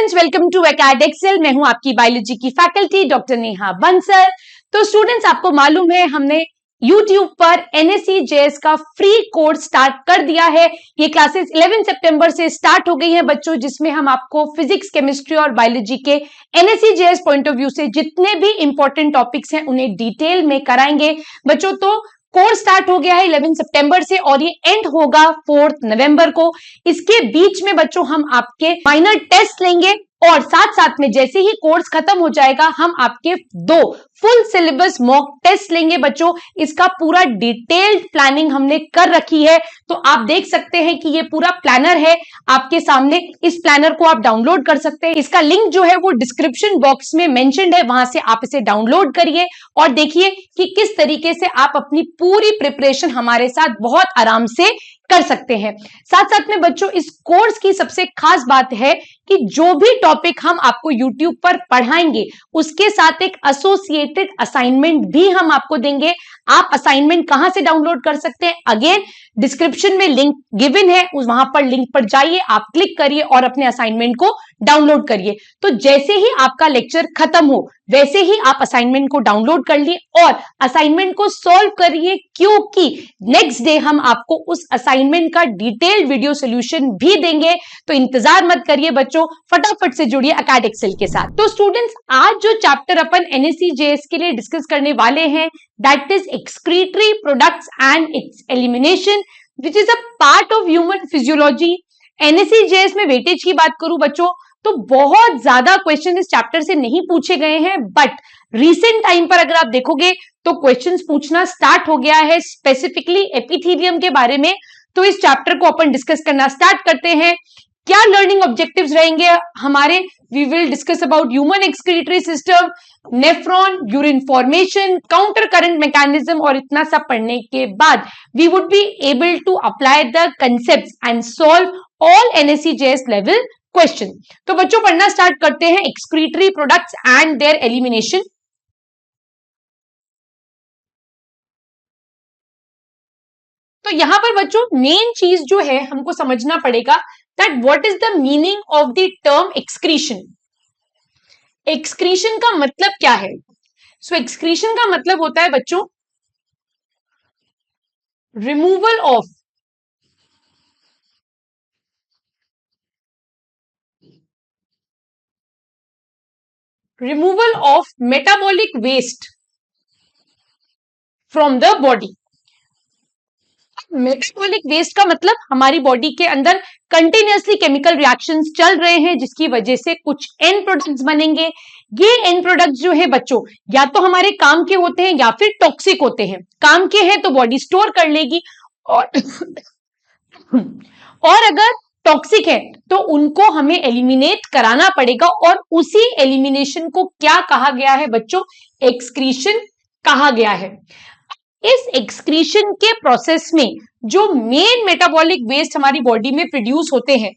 Students, welcome to Acad Excel. मैं हूं आपकी बायोलॉजी की फैकल्टी डॉक्टर नेहा बंसल। तो स्टूडेंट्स, आपको मालूम है हमने YouTube पर NSE-JS का फ्री कोर्स स्टार्ट कर दिया है। ये क्लासेस 11 सितंबर से स्टार्ट हो गई हैं बच्चों, जिसमें हम आपको फिजिक्स, केमिस्ट्री और बायोलॉजी के NSE-JS पॉइंट ऑफ व्यू से जितने भी इंपॉर्टेंट टॉपिक्स हैं उन्हें डिटेल में कराएंगे बच्चों। तो कोर्स स्टार्ट हो गया है 11 सितंबर से और ये एंड होगा 4 नवंबर को। इसके बीच में बच्चों हम आपके फाइनल टेस्ट लेंगे और साथ साथ में जैसे ही कोर्स खत्म हो जाएगा हम आपके 2 फुल सिलेबस मॉक टेस्ट लेंगे बच्चों। इसका पूरा डिटेल्ड प्लानिंग हमने कर रखी है, तो आप देख सकते हैं कि ये पूरा प्लानर है आपके सामने। इस प्लानर को आप डाउनलोड कर सकते हैं। इसका लिंक जो है वो डिस्क्रिप्शन बॉक्स में मेंशन्ड है, वहां से आप इसे डाउनलोड करिए और देखिए कि किस तरीके से आप अपनी पूरी प्रिपरेशन हमारे साथ बहुत आराम से कर सकते हैं। साथ साथ में बच्चों, इस कोर्स की सबसे खास बात है कि जो भी टॉपिक हम आपको YouTube पर पढ़ाएंगे उसके साथ एक एसोसिएटेड असाइनमेंट भी हम आपको देंगे। आप असाइनमेंट कहां से डाउनलोड कर सकते हैं? अगेन डिस्क्रिप्शन में लिंक गिवन है, वहां पर लिंक पर जाइए, आप क्लिक करिए और अपने असाइनमेंट को डाउनलोड करिए। तो जैसे ही आपका लेक्चर खत्म हो वैसे ही आप असाइनमेंट को डाउनलोड कर लिए और असाइनमेंट को सॉल्व करिए, क्योंकि नेक्स्ट डे हम आपको उस असाइनमेंट का डिटेल्ड वीडियो सॉल्यूशन भी देंगे। तो इंतजार मत करिए बच्चों, फटाफट से जुड़िए एकेड एक्सेल के साथ। तो स्टूडेंट्स, आज जो चैप्टर अपन NSE-JS के लिए डिस्कस करने वाले हैं that is excretory products and it's elimination, which is a part of human physiology. NSE-JS में वेटेज की बात करूं बच्चों तो बहुत ज्यादा क्वेश्चन इस चैप्टर से नहीं पूछे गए हैं, बट रीसेंट टाइम पर अगर आप देखोगे तो क्वेश्चंस पूछना स्टार्ट हो गया है स्पेसिफिकली एपिथेलियम के बारे में। तो इस चैप्टर को अपन डिस्कस करना स्टार्ट करते हैं। क्या लर्निंग ऑब्जेक्टिव्स रहेंगे हमारे? We will discuss about human excretory system, nephron, urine formation, counter current mechanism, और इतना सब पढ़ने के बाद we would be able to apply the concepts and solve all NSE-JS level question. तो बच्चों पढ़ना स्टार्ट करते हैं excretory products and their elimination. तो यहां पर बच्चों मेन चीज जो है हमको समझना पड़ेगा that what is the meaning of the term excretion. Excretion का मतलब क्या है? सो एक्सक्रीशन का मतलब होता है बच्चों removal of metabolic waste from the body. Metabolic waste का मतलब हमारी बॉडी के अंदर कंटिन्यूअसली केमिकल रिएक्शंस चल रहे हैं जिसकी वजह से कुछ एंड प्रोडक्ट्स बनेंगे। ये एंड प्रोडक्ट्स जो है बच्चों या तो हमारे काम के होते हैं या फिर टॉक्सिक होते हैं। काम के हैं तो बॉडी स्टोर कर लेगी और और अगर टॉक्सिक है तो उनको हमें एलिमिनेट कराना पड़ेगा और उसी एलिमिनेशन को क्या कहा गया है बच्चों? एक्सक्रीशन कहा गया है। इस एक्सक्रीशन के प्रोसेस में जो मेन मेटाबॉलिक वेस्ट हमारी बॉडी में प्रोड्यूस होते हैं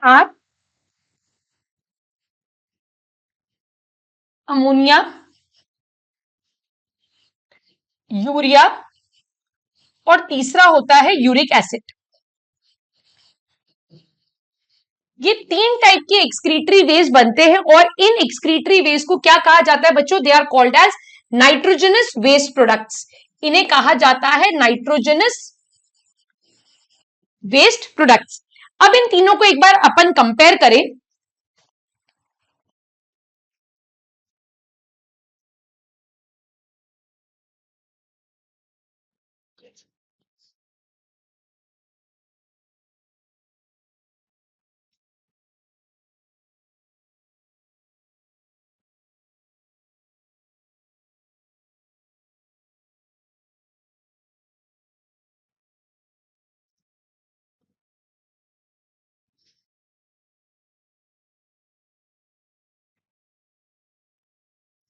आर, अमोनिया, यूरिया और तीसरा होता है यूरिक एसिड। ये 3 टाइप के एक्सक्रीटरी वेस्ट बनते हैं और इन एक्सक्रीटरी वेस्ट को क्या कहा जाता है बच्चों? They are called as nitrogenous waste products. इन्हें कहा जाता है नाइट्रोजनस वेस्ट प्रोडक्ट्स। अब इन तीनों को एक बार अपन कंपेयर करें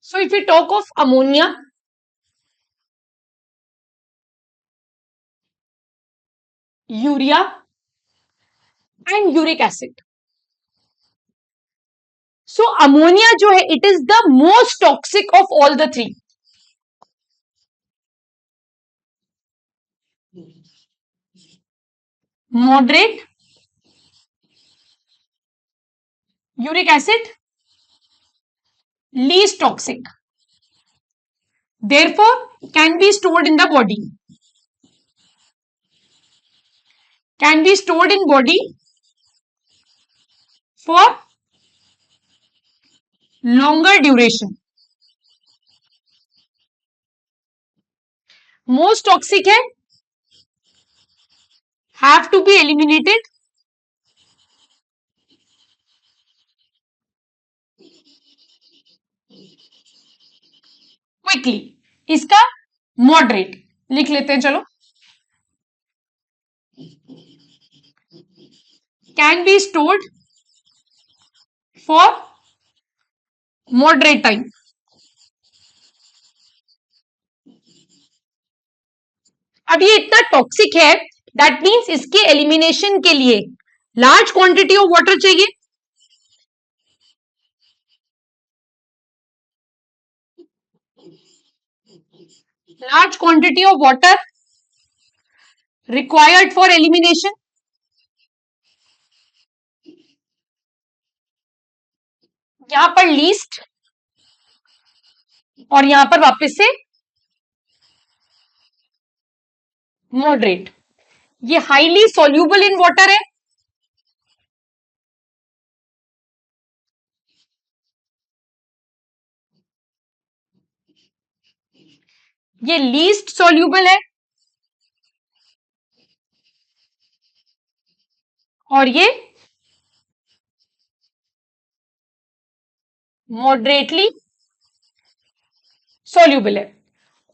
So if we talk of ammonia, urea and uric acid. So ammonia जो है it is the most toxic of all the three. Moderate, uric acid least toxic, therefore can be stored in the body, can be stored in body for longer duration। most toxic है, have to be eliminated quickly। इसका moderate लिख लेते हैं, चलो। Can be stored for moderate time. अब ये इतना toxic है दैट मीन्स इसके एलिमिनेशन के लिए लार्ज क्वांटिटी ऑफ वाटर चाहिए। Large quantity of water required for elimination. यहां पर लीस्ट और यहां पर वापस से मॉडरेट। ये हाईली सॉल्यूबल इन वाटर है, ये लीस्ट सॉल्यूबल है, और ये मॉडरेटली सॉल्यूबल है।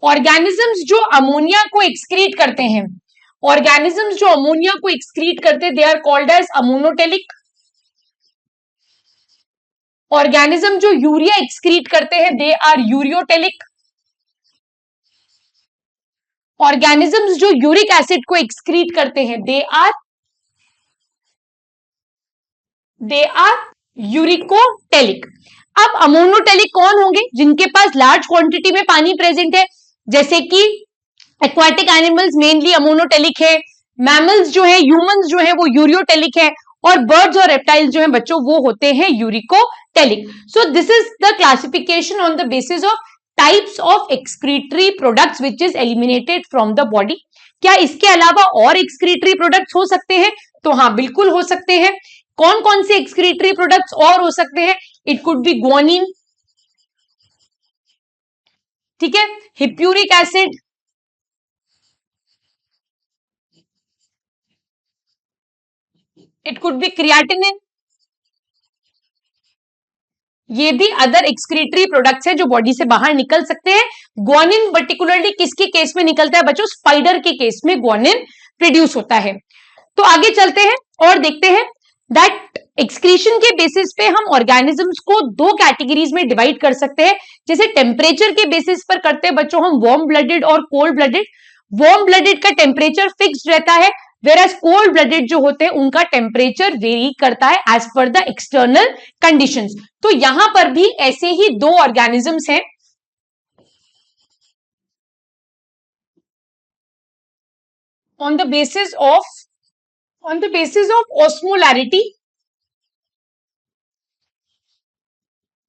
ऑर्गेनिजम्स जो अमोनिया को एक्सक्रीट करते हैं, ऑर्गेनिजम्स जो अमोनिया को एक्सक्रीट करते हैं they are called as ammonotelic. Organism जो यूरिया एक्सक्रीट करते हैं दे आर यूरियोटेलिक। ऑर्गेनिजम्स जो यूरिक एसिड को एक्सक्रीट करते हैं दे आर यूरिकोटेलिक। अब अमोनोटेलिक कौन होंगे? जिनके पास लार्ज क्वांटिटी में पानी प्रेजेंट है, जैसे कि एक्वाटिक एनिमल्स मेनली अमोनोटेलिक है, मैमल्स जो है, ह्यूमंस जो है वो यूरियोटेलिक है, और बर्ड्स और रेप्टाइल्स जो है बच्चों वो होते हैं uricotelic. So this is the classification on the basis of types of excretory products which is eliminated from the body. क्या इसके अलावा और एक्सक्रीटरी प्रोडक्ट्स हो सकते हैं? तो हाँ, बिल्कुल हो सकते हैं। कौन कौन से एक्सक्रीटरी प्रोडक्ट्स और हो सकते हैं? इट कुड बी ग्वानिन, ठीक है, hippuric acid, it could be creatinine. ये भी अदर एक्सक्रीटरी प्रोडक्ट्स है जो बॉडी से बाहर निकल सकते हैं। ग्वानिन पर्टिकुलरली किसके केस में निकलता है बच्चों? स्पाइडर के केस में ग्वानिन प्रोड्यूस होता है। तो आगे चलते हैं और देखते हैं दैट एक्सक्रीशन के बेसिस पे हम ऑर्गेनिजम्स को दो कैटेगरीज में डिवाइड कर सकते हैं। जैसे टेम्परेचर के बेसिस पर करते हैं बच्चों हम वार्म ब्लडेड और कोल्ड ब्लडेड। वार्म ब्लडेड का टेम्परेचर फिक्स्ड रहता है, वेराज कोल्ड ब्लडेड जो होते हैं उनका टेम्परेचर वेरी करता है as per the external conditions. तो यहां पर भी ऐसे ही दो ऑर्गेनिजम्स हैं, on the basis of osmolarity.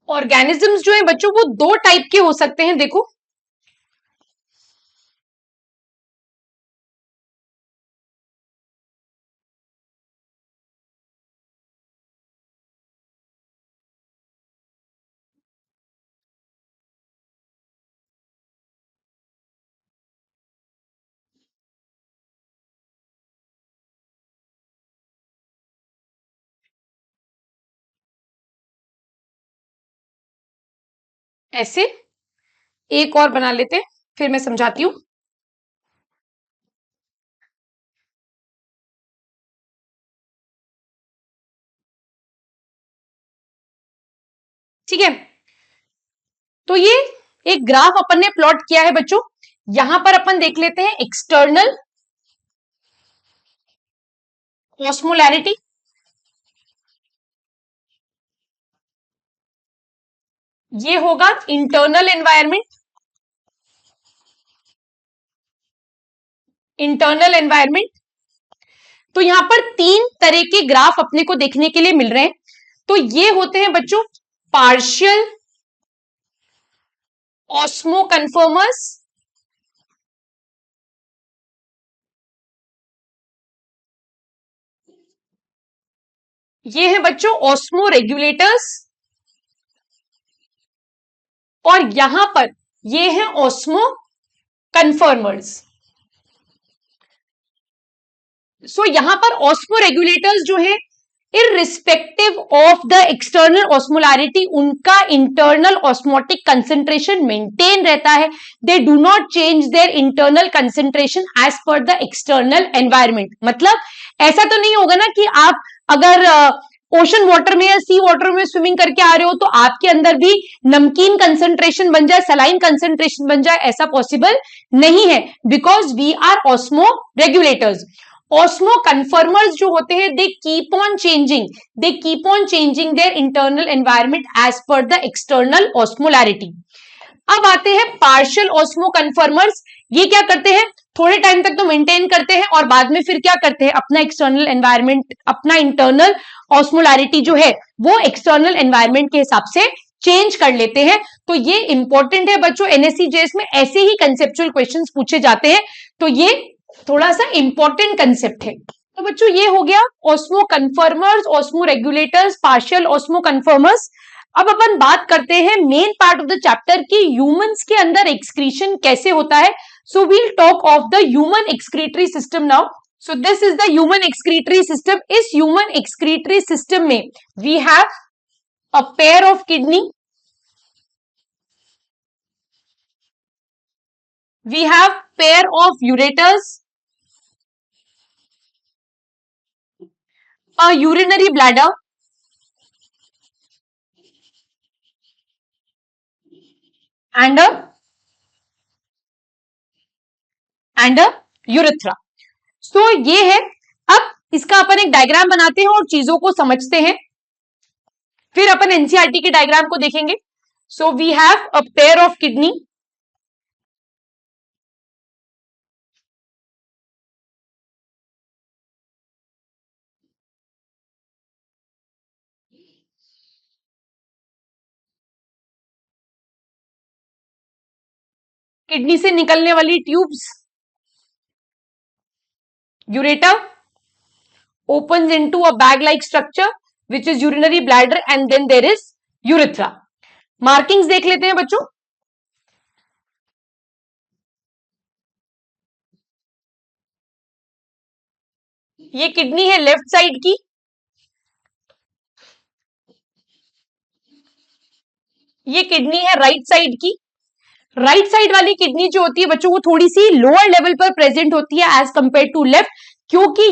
Organisms जो है बच्चों वो दो टाइप के हो सकते हैं, देखो। ऐसे एक और बना लेते हैं, फिर मैं समझाती हूं। ठीक है, तो ये एक ग्राफ अपन ने प्लॉट किया है बच्चों। यहां पर अपन देख लेते हैं एक्सटर्नल ऑस्मोलैरिटी, ये होगा इंटरनल एनवायरमेंट, इंटरनल एनवायरमेंट। तो यहां पर तीन तरह के ग्राफ अपने को देखने के लिए मिल रहे हैं। तो ये होते हैं बच्चों पार्शियल ऑस्मो कन्फर्मर्स, ये है बच्चों ऑस्मो रेगुलेटर्स, और यहां पर ये है ऑस्मो कन्फर्मर्स। सो यहां पर ऑस्मो रेगुलेटर्स जो है irrespective of the external osmolarity, उनका इंटरनल ऑस्मोटिक कंसेंट्रेशन मेंटेन रहता है। They do not change their internal concentration as per the external environment. मतलब ऐसा तो नहीं होगा ना कि आप अगर ओशन वाटर में या सी वाटर में स्विमिंग करके आ रहे हो तो आपके अंदर भी नमकीन कंसेंट्रेशन बन जाए, सलाइन कंसेंट्रेशन बन जाए, ऐसा पॉसिबल नहीं है, because we are osmoregulators. Osmoconformers जो होते हैं they keep on changing their internal environment as per the external osmolarity. अब आते हैं पार्शियल ऑस्मो कन्फर्मर्स। ये क्या करते हैं, थोड़े टाइम तक तो मेंटेन करते हैं और बाद में फिर क्या करते हैं, अपना एक्सटर्नल एनवायरमेंट, अपना इंटरनल ऑस्मोलैरिटी जो है वो एक्सटर्नल एनवायरमेंट के हिसाब से चेंज कर लेते हैं। तो ये इंपॉर्टेंट है बच्चों, एनएससी जेएस में ऐसे ही कंसेप्चुअल क्वेश्चंस पूछे जाते हैं, तो ये थोड़ा सा इंपॉर्टेंट कंसेप्ट है। तो बच्चों ये हो गया osmoconformers, osmoregulators, partial osmoconformers. अब अपन बात करते हैं main part of the chapter की ह्यूमंस के अंदर एक्सक्रीशन कैसे होता है। So we'll talk of the human excretory system now. So this is the human excretory system. इस ह्यूमन एक्सक्रीटरी सिस्टम में we have a pair of kidney, we have pair of ureters, a urinary bladder, and a urethra। सो ये है। अब इसका अपन एक diagram बनाते हैं और चीजों को समझते हैं, फिर अपन एनसीईआरटी के डायग्राम को देखेंगे। So we have a pair of kidney, kidney से निकलने वाली tubes, ureter opens into a bag like structure which is urinary bladder, and then there is urethra। Markings देख लेते हैं बच्चों। ये किडनी है लेफ्ट साइड की, ये किडनी है राइट साइड की। राइट साइड वाली किडनी जो होती है बच्चों वो थोड़ी सी लोअर लेवल पर प्रेजेंट होती है एज कंपेयर टू लेफ्ट, क्योंकि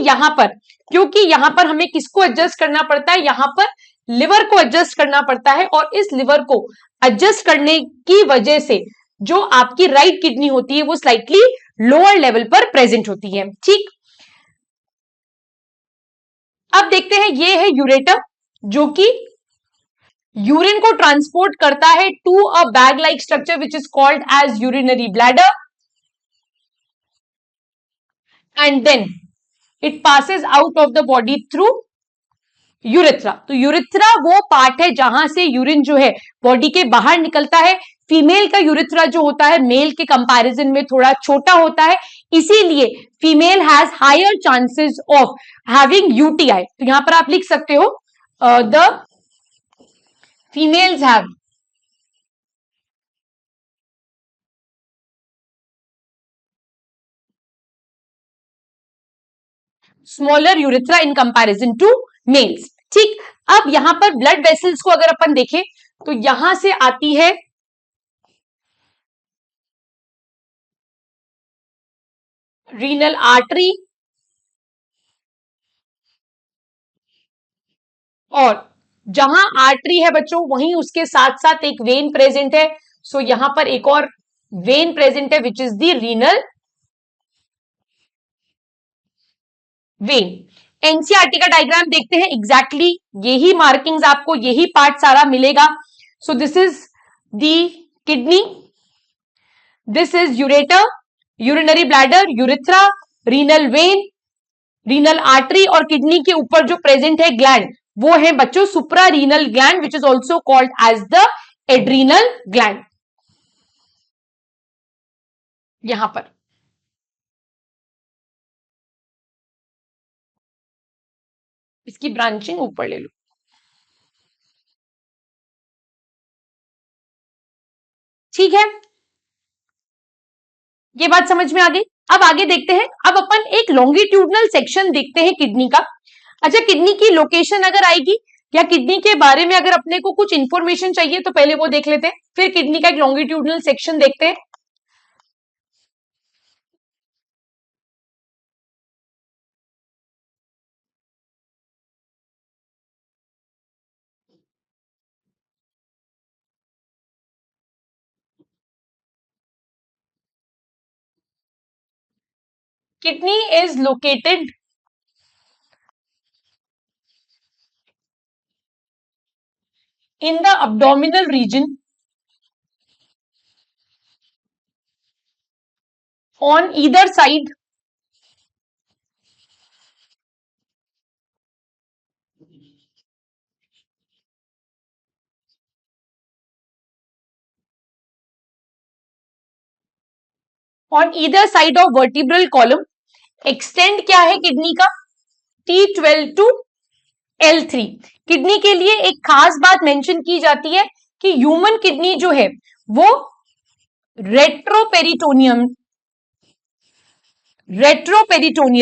यहां पर हमें किसको एडजस्ट करना पड़ता है, यहां पर लिवर को एडजस्ट करना पड़ता है, और इस लिवर को एडजस्ट करने की वजह से जो आपकी राइट किडनी होती है वो स्लाइटली लोअर लेवल पर प्रेजेंट होती है। ठीक, अब देखते हैं ये है यूरेटर जो कि यूरिन को ट्रांसपोर्ट करता है to a bag like structure which is called as urinary bladder, and then it passes out of the body through urethra. तो यूरेथ्रा वो पार्ट है जहां से यूरिन जो है बॉडी के बाहर निकलता है। फीमेल का यूरेथ्रा जो होता है मेल के कंपैरिजन में थोड़ा छोटा होता है, इसीलिए female has higher chances of having UTI. तो यहां पर आप लिख सकते हो the females have smaller urethra in comparison to males. ठीक, अब यहां पर ब्लड वेसल्स को अगर अपन देखें तो यहां से आती है रीनल आर्टरी, और जहां आर्टरी है बच्चों वहीं उसके साथ साथ एक वेन प्रेजेंट है। सो यहां पर एक और वेन प्रेजेंट है which is the renal vein. NCERT का डायग्राम देखते हैं, एग्जैक्टली यही मार्किंग्स आपको यही पार्ट सारा मिलेगा. So this is the kidney, this is ureter, urinary bladder, urethra, renal vein, renal artery, और किडनी के ऊपर जो प्रेजेंट है ग्लैंड वो है बच्चों suprarenal gland which is also called as the adrenal gland. यहां पर इसकी ब्रांचिंग ऊपर ले लो. ठीक है, ये बात समझ में आ गई. अब आगे देखते हैं. अब अपन एक लॉन्गिट्यूडनल सेक्शन देखते हैं किडनी का. अच्छा, किडनी की लोकेशन अगर आएगी या किडनी के बारे में अगर अपने को कुछ इंफॉर्मेशन चाहिए तो पहले वो देख लेते हैं, फिर किडनी का एक लॉन्गिट्यूडनल सेक्शन देखते हैं. Kidney is located in the abdominal region on either side on either side of vertebral column. Extend क्या है किडनी का? T12 to L3. किडनी के लिए एक खास बात मेंशन की जाती है कि ह्यूमन किडनी जो है वो रेट्रोपेरिटोनियल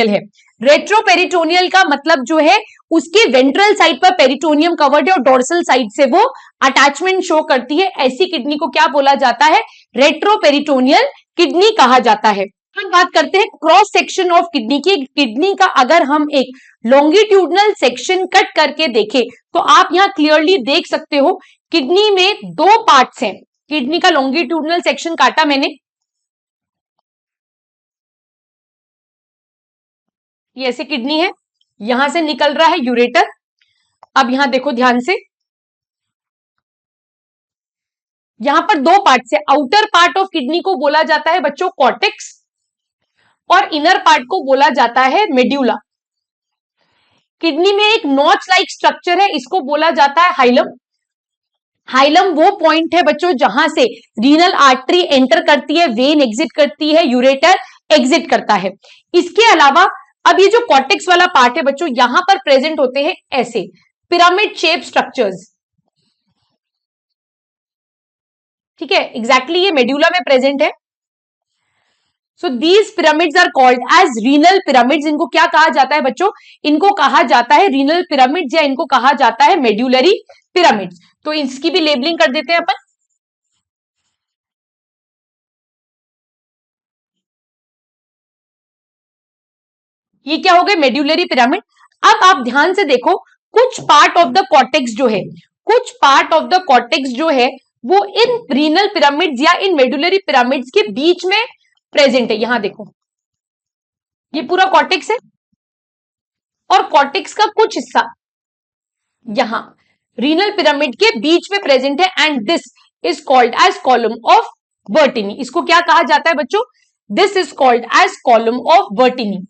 है. रेट्रोपेरिटोनियल का मतलब जो है उसके वेंट्रल साइड पर पेरिटोनियम कवर्ड है और डोर्सल साइड से वो अटैचमेंट शो करती है. ऐसी किडनी को क्या बोला जाता है? रेट्रोपेरिटोनियल किडनी कहा जाता है. हम बात करते हैं क्रॉस सेक्शन ऑफ किडनी की. किडनी का अगर हम एक लॉन्गिट्यूडनल सेक्शन कट करके देखें तो आप यहां क्लियरली देख सकते हो किडनी में दो पार्ट्स हैं. किडनी का लॉन्गिट्यूडनल सेक्शन काटा मैंने, ये ऐसे किडनी है, यहां से निकल रहा है यूरेटर. अब यहां देखो ध्यान से, यहां पर दो पार्ट है. आउटर पार्ट ऑफ किडनी को बोला जाता है बच्चों कॉर्टेक्स और इनर पार्ट को बोला जाता है मेड्यूला. किडनी में एक नॉच लाइक स्ट्रक्चर है, इसको बोला जाता है हाइलम. हाइलम वो पॉइंट है बच्चों जहां से रीनल आर्टरी एंटर करती है, वेन एग्जिट करती है, यूरेटर एग्जिट करता है. इसके अलावा अब ये जो कॉर्टेक्स वाला पार्ट है बच्चों, यहां पर प्रेजेंट होते हैं ऐसे पिरामिड शेप स्ट्रक्चर्स. ठीक है, एग्जैक्टली ये मेड्यूला में प्रेजेंट है. So these pyramids are called as renal pyramids. इनको क्या कहा जाता है बच्चों? इनको कहा जाता है रीनल पिरामिड्स या इनको कहा जाता है मेड्यूलरी पिरामिड्स. तो इसकी भी लेबलिंग कर देते हैं अपन. ये क्या हो गए? Medullary pyramid. अब आप ध्यान से देखो, कुछ पार्ट ऑफ द कॉर्टेक्स जो है, कुछ पार्ट ऑफ द कॉर्टेक्स जो है वो इन रीनल पिरामिड्स या इन मेडुलरी पिरामिड्स के बीच में प्रेजेंट है. यहां देखो, ये पूरा कॉर्टेक्स है और कॉर्टेक्स का कुछ हिस्सा यहां रीनल पिरामिड के बीच में प्रेजेंट है. And this is called as column of Bertini. इसको क्या कहा जाता है बच्चों? This is called as column of Bertini.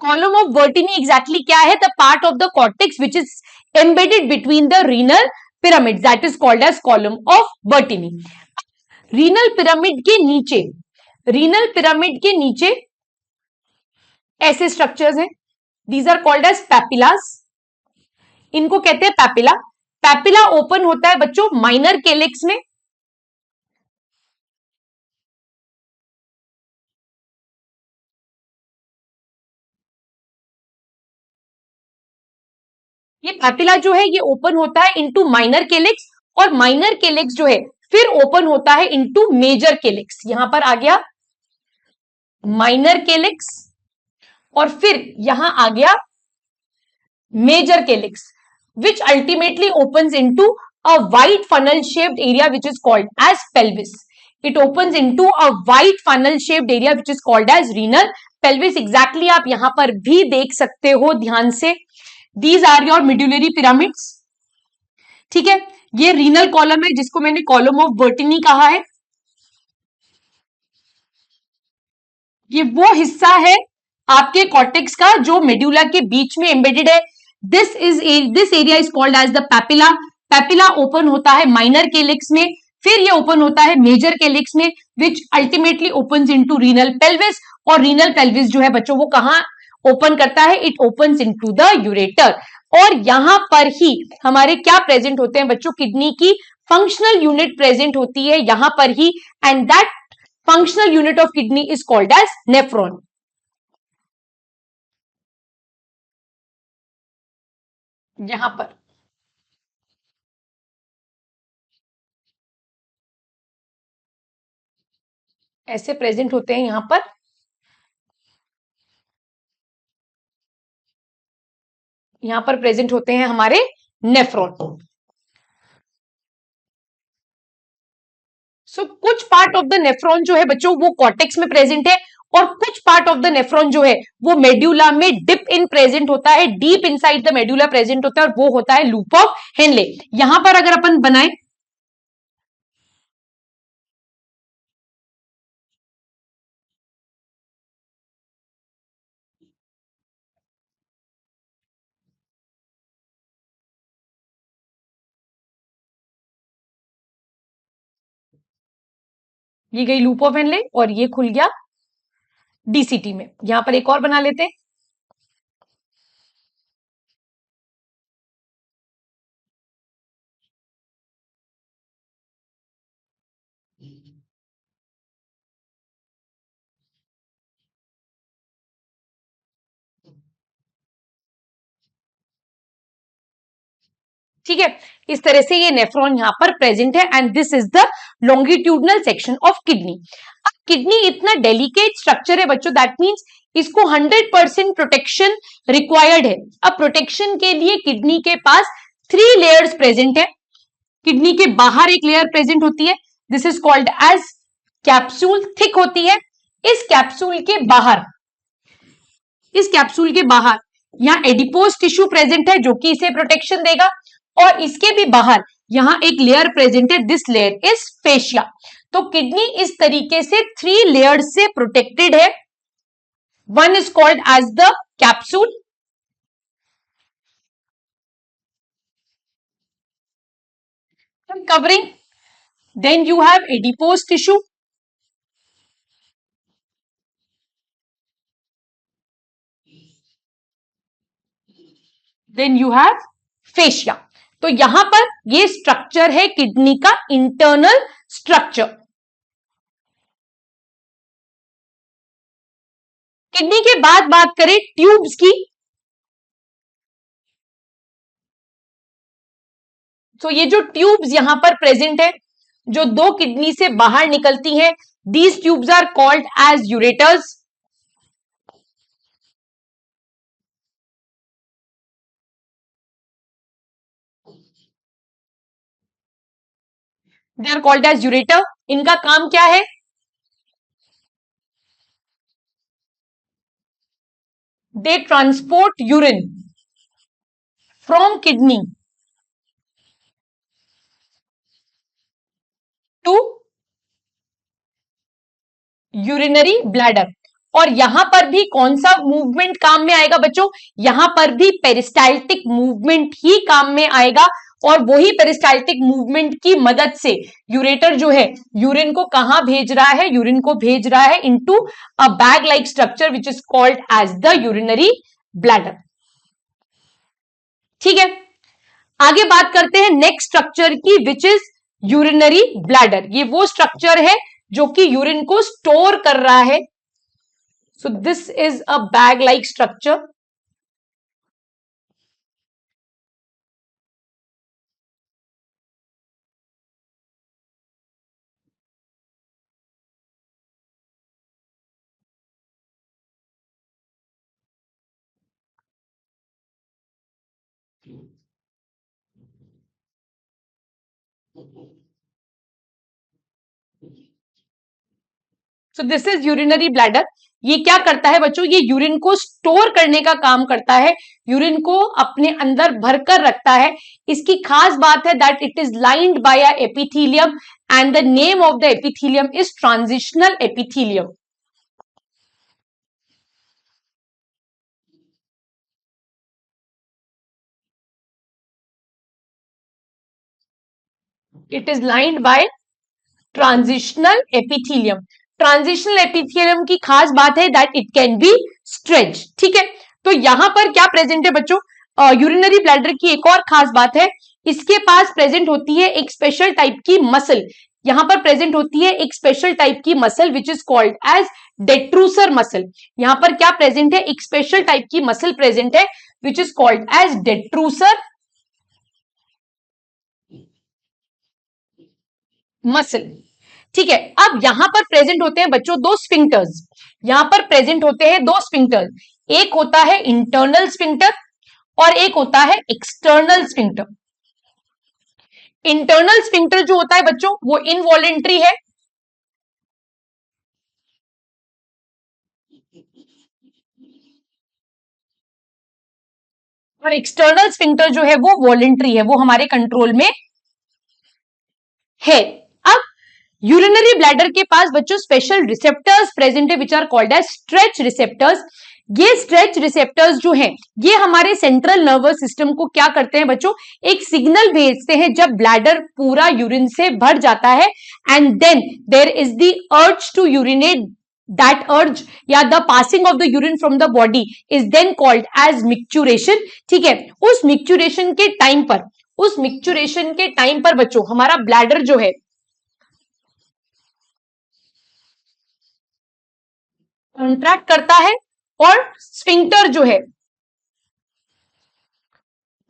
Column of Bertini exactly क्या है? The part of the cortex which is embedded between the renal pyramid, that is called as column of Bertini. Renal pyramid के नीचे, renal pyramid के नीचे ऐसे structures हैं. These are called as papillas. इनको कहते हैं पैपिला. पैपिला ओपन होता है बच्चों माइनर केलिक्स में. ये पैपिला जो है ये ओपन होता है इनटू माइनर केलिक्स और माइनर केलिक्स जो है फिर ओपन होता है इनटू मेजर केलिक्स. यहां पर आ गया माइनर केलिक्स और फिर यहां आ गया major calyx, which ultimately opens into a wide funnel shaped area which is called as pelvis. It opens into a wide funnel shaped area which is called as renal pelvis. Exactly आप यहां पर भी देख सकते हो ध्यान से. These are your medullary pyramids. ठीक है, ये रीनल कॉलम है जिसको मैंने कॉलम ऑफ बर्टिनी कहा है. ये वो हिस्सा है आपके कॉर्टेक्स का जो मेड्यूला के बीच में एम्बेडेड है. This area is called as the papilla. Papilla open होता है माइनर केलिक्स में, फिर ये ओपन होता है मेजर केलिक्स में, which ultimately opens into renal pelvis. और रीनल पेल्विस जो है बच्चों वो कहां ओपन करता है? It opens into the ureter. और यहां पर ही हमारे क्या प्रेजेंट होते हैं बच्चों? किडनी की फंक्शनल यूनिट प्रेजेंट होती है यहां पर ही, and that functional unit of kidney is called as nephron. यहां पर ऐसे प्रेजेंट होते हैं, यहां पर प्रेजेंट होते हैं हमारे नेफ्रॉन. सो कुछ पार्ट ऑफ द नेफ्रॉन जो है बच्चों वो कॉर्टेक्स में प्रेजेंट है, और कुछ पार्ट ऑफ द नेफ्रॉन जो है वो मेड्यूला में डिप इन प्रेजेंट होता है, deep inside the medulla present होता है, और वो होता है लूप ऑफ हेनले. यहां पर अगर अपन बनाए, ये गई लूप ऑफ हेनले और ये खुल गया डीसीटी में. यहां पर एक और बना लेते हैं. ठीक है, इस तरह से ये नेफ्रॉन यहां पर प्रेजेंट है, and this is the longitudinal section of kidney. Kidney इतना डेलिकेट स्ट्रक्चर है बच्चों, दैट मीन्स इसको 100% प्रोटेक्शन रिक्वायर्ड है. अब प्रोटेक्शन के लिए किडनी के पास 3 लेयर्स प्रेजेंट है. किडनी के बाहर एक लेयर प्रेजेंट होती है, this is called as capsule, thick होती है. इस कैप्सूल के बाहर, इस कैप्सूल के बाहर यहाँ एडिपोज टिश्यू प्रेजेंट है जो कि इसे प्रोटेक्शन देगा, और इसके भी बाहर यहां एक लेयर प्रेजेंट है, दिस लेयर इज फेशिया. तो किडनी इस तरीके से 3 लेयर से प्रोटेक्टेड है. One is called as the capsule, covering, then you have adipose tissue, then you have fascia. तो यहां पर ये स्ट्रक्चर है किडनी का इंटरनल स्ट्रक्चर. किडनी के बाद बात करें ट्यूब्स की, तो ये जो ट्यूब्स यहां पर प्रेजेंट है जो 2 किडनी से बाहर निकलती हैं, these tubes are called as ureters. They are called as ureter. इनका काम क्या है? They transport urine from kidney to urinary bladder. और यहां पर भी कौन सा मूवमेंट काम में आएगा बच्चों? यहां पर भी पेरिस्टाल्टिक मूवमेंट ही काम में आएगा, और वही पेरिस्टाल्टिक मूवमेंट की मदद से यूरेटर जो है यूरिन को कहां भेज रहा है? यूरिन को भेज रहा है into a bag like structure which is called as the urinary bladder. ठीक है, आगे बात करते हैं नेक्स्ट स्ट्रक्चर की, विच इज यूरिनरी ब्लैडर. ये वो स्ट्रक्चर है जो कि यूरिन को स्टोर कर रहा है. So this is a bag like structure. So this is urinary bladder. ये क्या करता है बच्चों, ये यूरिन को स्टोर करने का काम करता है, यूरिन को अपने अंदर भरकर रखता है। इसकी खास बात है that it is lined by a epithelium and the name of the epithelium is transitional epithelium. It is lined by transitional epithelium. Transitional epithelium की खास बात है that it can be stretch. ठीक है, तो यहां पर क्या प्रेजेंट है बच्चों, यूरिनरी ब्लैडर की एक और खास बात है, इसके पास प्रेजेंट होती है एक स्पेशल टाइप की मसल। यहां पर प्रेजेंट होती है एक स्पेशल टाइप की muscle which is called as detrusor muscle. यहां पर क्या प्रेजेंट है, एक स्पेशल टाइप की मसल प्रेजेंट है which is called as detrusor muscle. ठीक है, अब यहां पर प्रेजेंट होते हैं बच्चों दो स्फिंक्टर्स। यहां पर प्रेजेंट होते हैं दो स्फिंक्टर, एक होता है इंटरनल स्फिंक्टर और एक होता है एक्सटर्नल स्फिंक्टर। इंटरनल स्फिंक्टर जो होता है बच्चों वो इनवॉलेंट्री है, और एक्सटर्नल स्फिंक्टर जो है वो वॉलेंट्री है, वो हमारे कंट्रोल में है। अब यूरिनरी ब्लैडर के पास बच्चों स्पेशल रिसेप्टर्स प्रेजेंट है which are called as stretch receptors. ये स्ट्रेच रिसेप्टर्स जो हैं ये हमारे सेंट्रल नर्वस सिस्टम को क्या करते हैं बच्चों, एक सिग्नल भेजते हैं जब ब्लैडर पूरा यूरिन से भर जाता है and then there is the urge to urinate. That urge या the passing of the urine from the body is then called as micturition. ठीक है, उस मिक्चुरेशन के टाइम पर, उस मिक्चुरेशन के टाइम पर बच्चों हमारा ब्लैडर जो है कॉन्ट्रैक्ट करता है और स्फिंक्टर जो है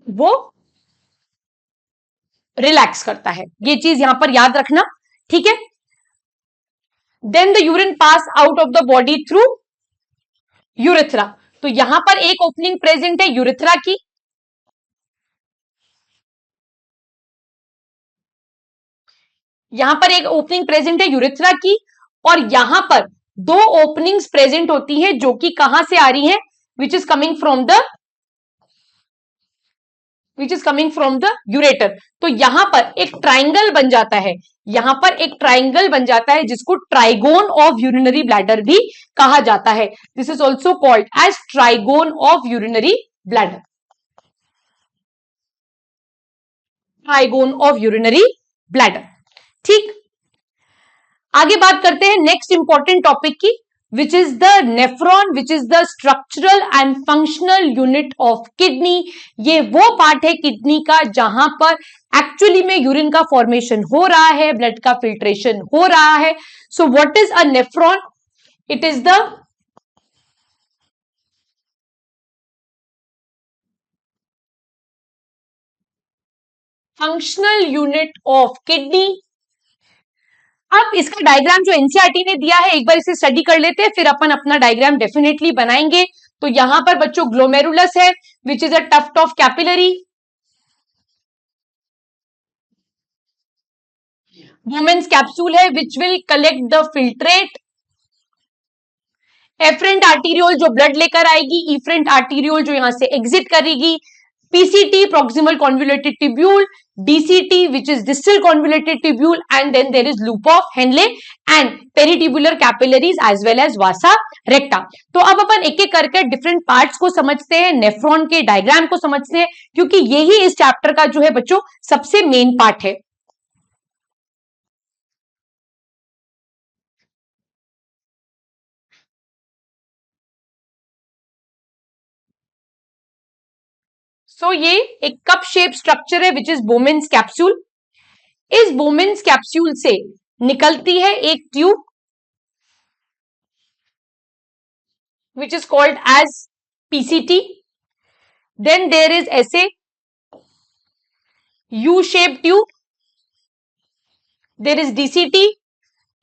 वो रिलैक्स करता है। ये चीज यहां पर याद रखना। ठीक है, then the urine pass out of the body through urethra. तो यहां पर एक ओपनिंग प्रेजेंट है यूरेथ्रा की, यहां पर एक ओपनिंग प्रेजेंट है यूरेथ्रा की, और यहां पर दो ओपनिंग्स प्रेजेंट होती हैं जो कि कहां से आ रही हैं, which is coming from the ureter. तो यहां पर एक ट्राइंगल बन जाता है, यहां पर एक ट्राइंगल बन जाता है जिसको ट्राइगोन ऑफ यूरिनरी ब्लैडर भी कहा जाता है। This is also called as trigone of urinary bladder, trigone of urinary bladder. ठीक, आगे बात करते हैं नेक्स्ट इंपॉर्टेंट टॉपिक की, which is the nephron, which is the structural and functional unit of kidney. ये वो पार्ट है किडनी का जहां पर एक्चुअली में यूरिन का फॉर्मेशन हो रहा है, ब्लड का फिल्ट्रेशन हो रहा है। So what is a nephron, it is the functional unit of kidney. अब इसका डायग्राम जो एनसीईआरटी ने दिया है एक बार इसे स्टडी कर लेते हैं, फिर अपन अपना डायग्राम डेफिनेटली बनाएंगे। तो यहां पर बच्चों ग्लोमेरुलस है which is a tuft of capillary, women's capsule है which will collect the filtrate, afferent arteriole जो ब्लड लेकर आएगी, इफरेंट आर्टीरियोल जो यहां से एग्जिट करेगी, PCT proximal convoluted tubule, DCT which is distal convoluted tubule, and then there is loop of Henle and peritubular capillaries as well as vasa recta। तो अब अपन एक एक करके डिफरेंट पार्ट्स को समझते हैं, नेफ्रॉन के डायग्राम को समझते हैं, क्योंकि यही इस चैप्टर का जो है बच्चों सबसे मेन पार्ट है। सो ये एक कप शेप स्ट्रक्चर है विच इज बोमेन्स कैप्सूल। इस बोमेन्स कैप्सूल से निकलती है एक tube which is called as PCT, then there is ऐसे U-shaped tube, there is DCT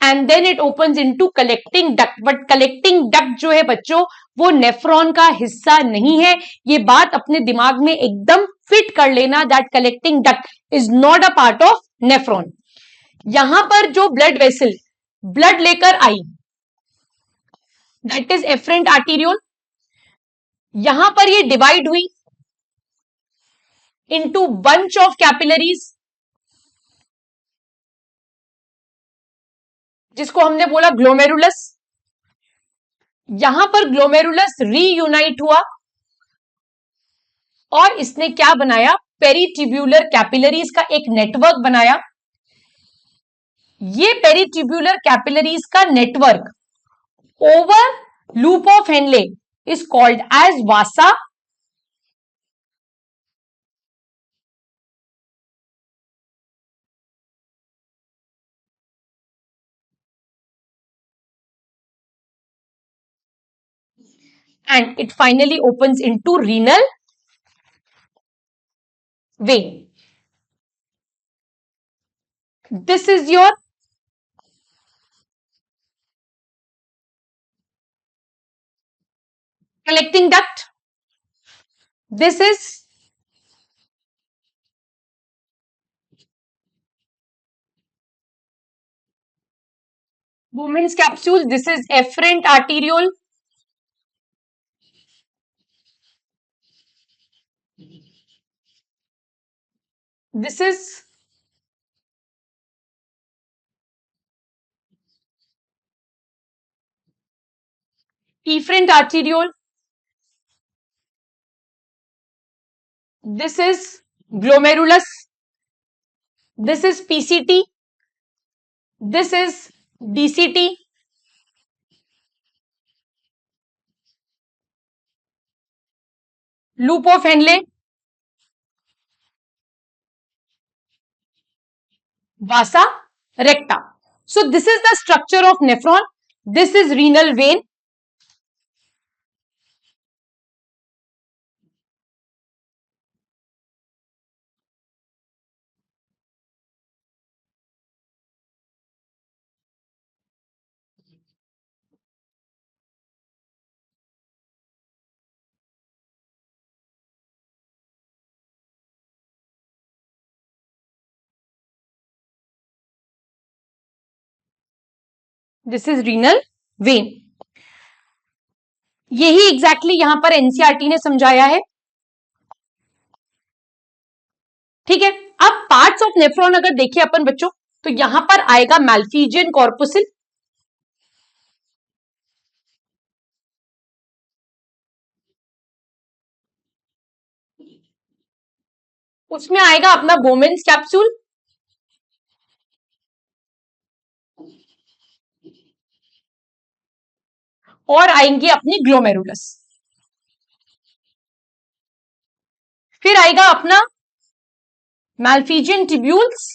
and then it opens into collecting duct। but collecting duct जो है बच्चों वो नेफ्रॉन का हिस्सा नहीं है, ये बात अपने दिमाग में एकदम फिट कर लेना, that collecting duct is not a part of nephron. यहां पर जो ब्लड वेसल ब्लड लेकर आई, दैट इज एफरेंट आर्टीरियोल। यहां पर ये डिवाइड हुई इनटू बंच ऑफ कैपिलरीज, जिसको हमने बोला ग्लोमेरुलस। यहां पर ग्लोमेरुलस रीयूनाइट हुआ और इसने क्या बनाया, पेरीट्यूब्यूलर कैपिलरीज का एक नेटवर्क बनाया। ये पेरीट्यूब्यूलर कैपिलरीज का network over loop of Henle is called as vasa, and it finally opens into renal vein. This is your collecting duct. This is Bowman's capsule. This is efferent arteriole. This is efferent arteriole. This is glomerulus. This is PCT. This is DCT. Loop of Henle. Vasa recta. So this is the structure of nephron. This is renal vein. This is renal vein. यही exactly यहां पर NCERT ने समझाया है। ठीक है, अब parts of nephron अगर देखिए अपन बच्चों, तो यहां पर आएगा मैल्फिजियन कॉर्पुसिल, उसमें आएगा अपना बोमेन्स कैप्सूल, और आएंगे अपनी ग्लोमेरुलस। फिर आएगा अपना मैल्फिजियन ट्यूब्यूल्स,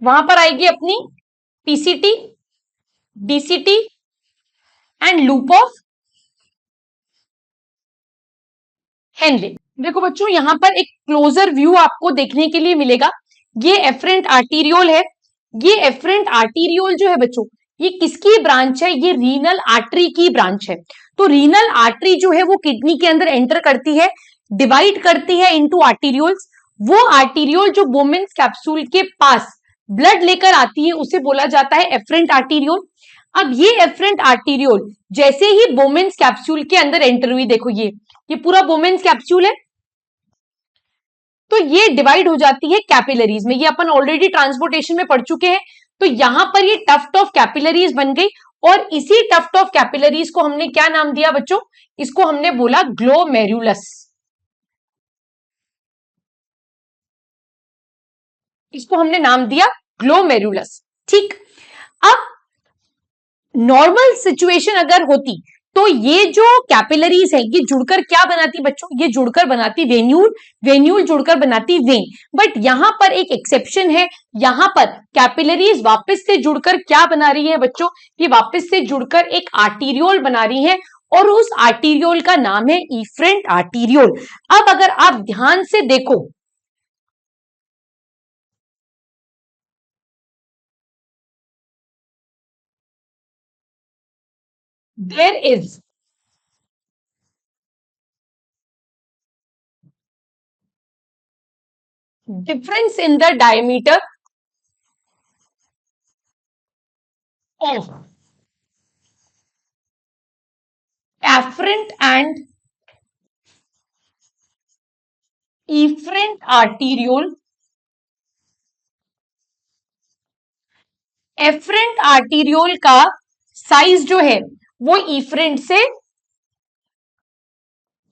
वहां पर आएगी अपनी PCT, DCT and loop of Henley. देखो बच्चों, यहां पर एक क्लोजर व्यू आपको देखने के लिए मिलेगा। ये एफरेंट आर्टीरियोल है। ये एफरेंट आर्टीरियोल जो है बच्चों, ये किसकी ब्रांच है, ये रीनल आर्टरी की ब्रांच है। तो रीनल आर्टरी जो है वो किडनी के अंदर एंटर करती है, डिवाइड करती है इनटू आर्टीरियोल्स। वो आर्टीरियोल जो बोमेन्स कैप्सूल के पास ब्लड लेकर आती है उसे बोला जाता है एफरेंट आर्टीरियोल। अब ये एफरेंट आर्टीरियोल जैसे ही बोमेन्स कैप्सूल के अंदर एंटर हुई, देखो ये पूरा बोमेन्स कैप्सूल है, तो ये डिवाइड हो जाती है कैपिलरीज में। ये अपन ऑलरेडी ट्रांसपोर्टेशन में पढ़ चुके हैं। तो यहां पर ये टफ्ट ऑफ कैपिलरीज बन गई, और इसी टफ्ट ऑफ कैपिलरीज को हमने क्या नाम दिया बच्चों, इसको हमने बोला ग्लोमेरुलस। इसको हमने नाम दिया ग्लोमेरुलस। ठीक, अब नॉर्मल सिचुएशन अगर होती तो ये जो कैपिलरीज है ये जुड़कर क्या बनाती बच्चों, ये जुड़कर बनाती वेन्यूल, वेन्यूल जुड़कर बनाती वेन। बट यहां पर एक एक्सेप्शन है, यहां पर कैपिलरीज वापस से जुड़कर क्या बना रही है बच्चों, ये वापस से जुड़कर एक आर्टीरियोल बना रही है, और उस आर्टीरियोल का नाम है इफरेंट आर्टीरियोल। अब अगर आप ध्यान से देखो, there is difference in the diameter of afferent and efferent arteriole. Efferent arteriole का साइज जो है वो इफरेंट से,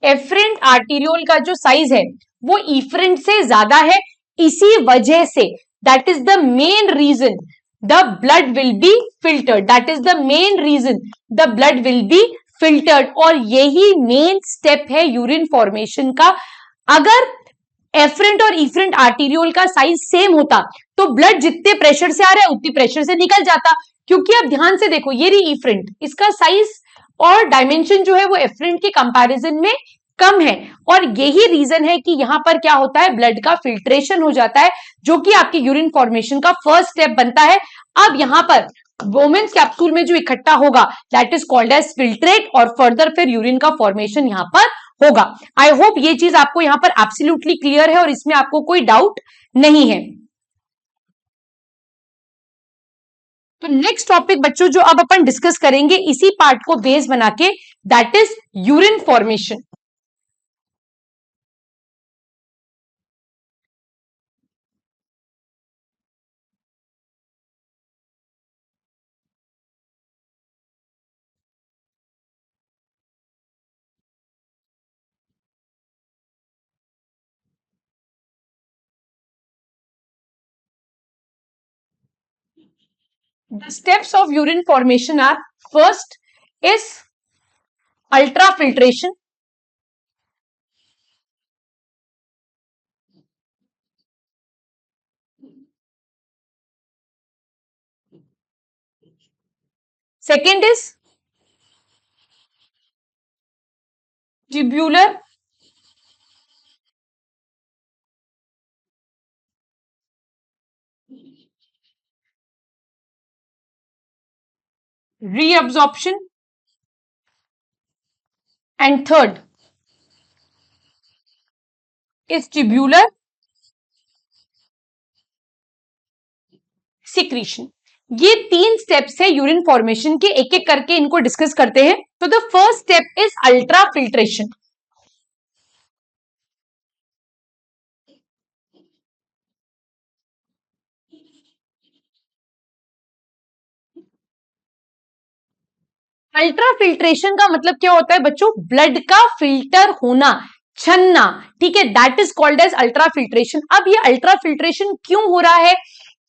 एफरेंट आर्टीरियोल का जो साइज है वो इफरेंट से ज्यादा है। इसी वजह से that is the main reason the blood will be filtered, that is the main reason the blood will be filtered. और यही मेन स्टेप है यूरिन फॉर्मेशन का। अगर एफरेंट और इफरेंट आर्टीरियोल का साइज सेम होता तो ब्लड जितने प्रेशर से आ रहा है उतनी प्रेशर से निकल जाता। क्योंकि अब ध्यान से देखो, ये रही इफरेंट, इसका साइज और डायमेंशन जो है वो एफरेंट के कंपैरिजन में कम है। और यही रीजन है कि यहां पर क्या होता है, ब्लड का फिल्ट्रेशन हो जाता है, जो कि आपके यूरिन फॉर्मेशन का फर्स्ट स्टेप बनता है। अब यहां पर वोमेन्स कैप्सूल में जो इकट्ठा होगा that is called as filtrate, और फर्दर फिर यूरिन का फॉर्मेशन यहां पर होगा। आई होप ये चीज आपको यहां पर एब्सोल्युटली क्लियर है और इसमें आपको कोई डाउट नहीं है। तो नेक्स्ट टॉपिक बच्चों जो अब अपन डिस्कस करेंगे इसी पार्ट को बेस बना के, that is urine formation. The steps of urine formation are: first is ultrafiltration, second is tubular reabsorption, and third is tubular secretion. ये तीन स्टेप्स है यूरिन फॉर्मेशन के, एक एक करके इनको डिस्कस करते हैं। तो the first step is ultra filtration. Ultra filtration का मतलब क्या होता है बच्चों, ब्लड का फिल्टर होना, छनना, ठीक है, that is called as ultrafiltration. अब ये अल्ट्रा फिल्ट्रेशन क्यों हो रहा है,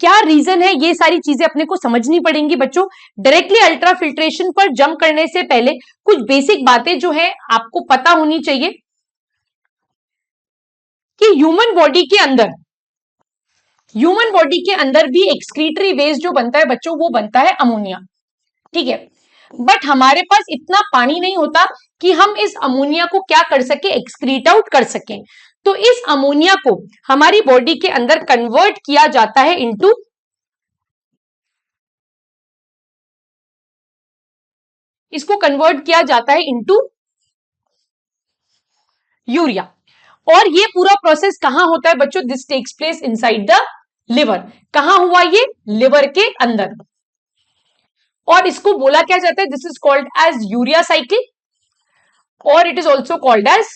क्या रीजन है, ये सारी चीजें अपने को समझनी पड़ेंगी बच्चों। डायरेक्टली अल्ट्रा फिल्ट्रेशन पर जंप करने से पहले कुछ बेसिक बातें जो है आपको पता होनी चाहिए कि ह्यूमन बॉडी के अंदर भी एक्सक्रीटरी वेस्ट जो बनता है बच्चों वो बनता है अमोनिया, ठीक है। बट हमारे पास इतना पानी नहीं होता कि हम इस अमोनिया को क्या कर सके, एक्सक्रीट आउट कर सकें। तो इस अमोनिया को हमारी बॉडी के अंदर कन्वर्ट किया जाता है इनटू यूरिया। और ये पूरा प्रोसेस कहां होता है बच्चों, this takes place inside the liver. कहां हुआ ये, लिवर के अंदर। और इसको बोला क्या जाता है, this is called as urea cycle, और it is also called as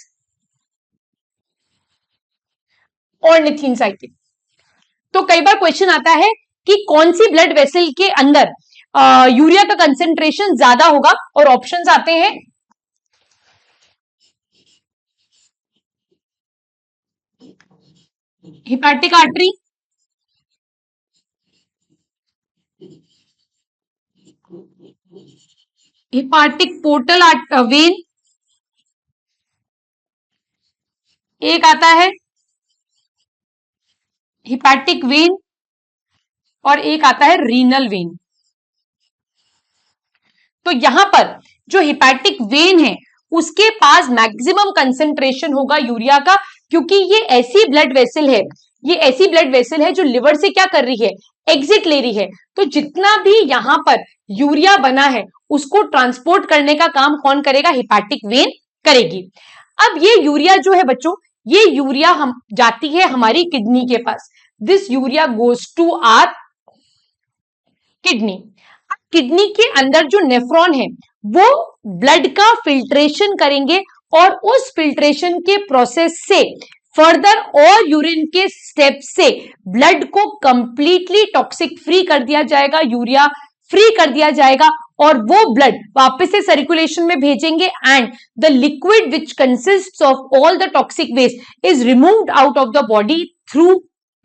ornithine cycle. तो कई बार क्वेश्चन आता है कि कौन सी ब्लड वेसल के अंदर यूरिया का कंसेंट्रेशन ज्यादा होगा, और ऑप्शंस आते हैं hepatic artery, hepatic portal vein, एक आता है हिपैटिक वेन, और एक आता है रीनल वेन। तो यहां पर जो हिपैटिक वेन है उसके पास मैक्सिमम कंसेंट्रेशन होगा यूरिया का, क्योंकि ये ऐसी ब्लड वेसल है जो लिवर से क्या कर रही है, एग्जिट ले रही है। तो जितना भी यहां पर यूरिया बना है उसको ट्रांसपोर्ट करने का काम कौन करेगा, हिपैटिक वेन करेगी। अब ये यूरिया जो है बच्चों, ये यूरिया हम जाती है हमारी किडनी के पास। This urea goes to our kidney. Kidney के अंदर जो नेफ्रॉन है वो ब्लड का फिल्ट्रेशन करेंगे और उस फिल्ट्रेशन के प्रोसेस से फर्दर और यूरिन के स्टेप से ब्लड को कंप्लीटली टॉक्सिक फ्री कर दिया जाएगा, यूरिया फ्री कर दिया जाएगा और वो ब्लड वापस से सर्कुलेशन में भेजेंगे and the liquid which consists of all the toxic waste is removed out of the body through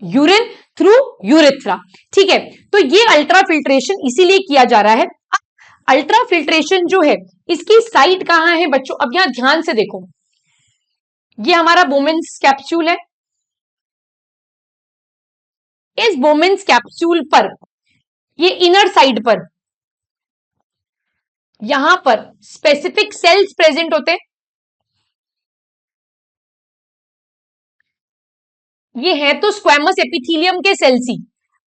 urine, through urethra. ठीक है, तो ये अल्ट्रा फिल्ट्रेशन इसीलिए किया जा रहा है। अल्ट्रा फिल्ट्रेशन जो है इसकी साइट कहां है बच्चों? अब यहां ध्यान से देखो, ये हमारा बोमेन्स कैप्सूल है। इस बोमेन्स कैप्सूल पर, ये इनर साइड पर, यहां पर स्पेसिफिक सेल्स प्रेजेंट होते हैं। ये है तो स्क्वेमस एपिथेलियम के सेल्स ही,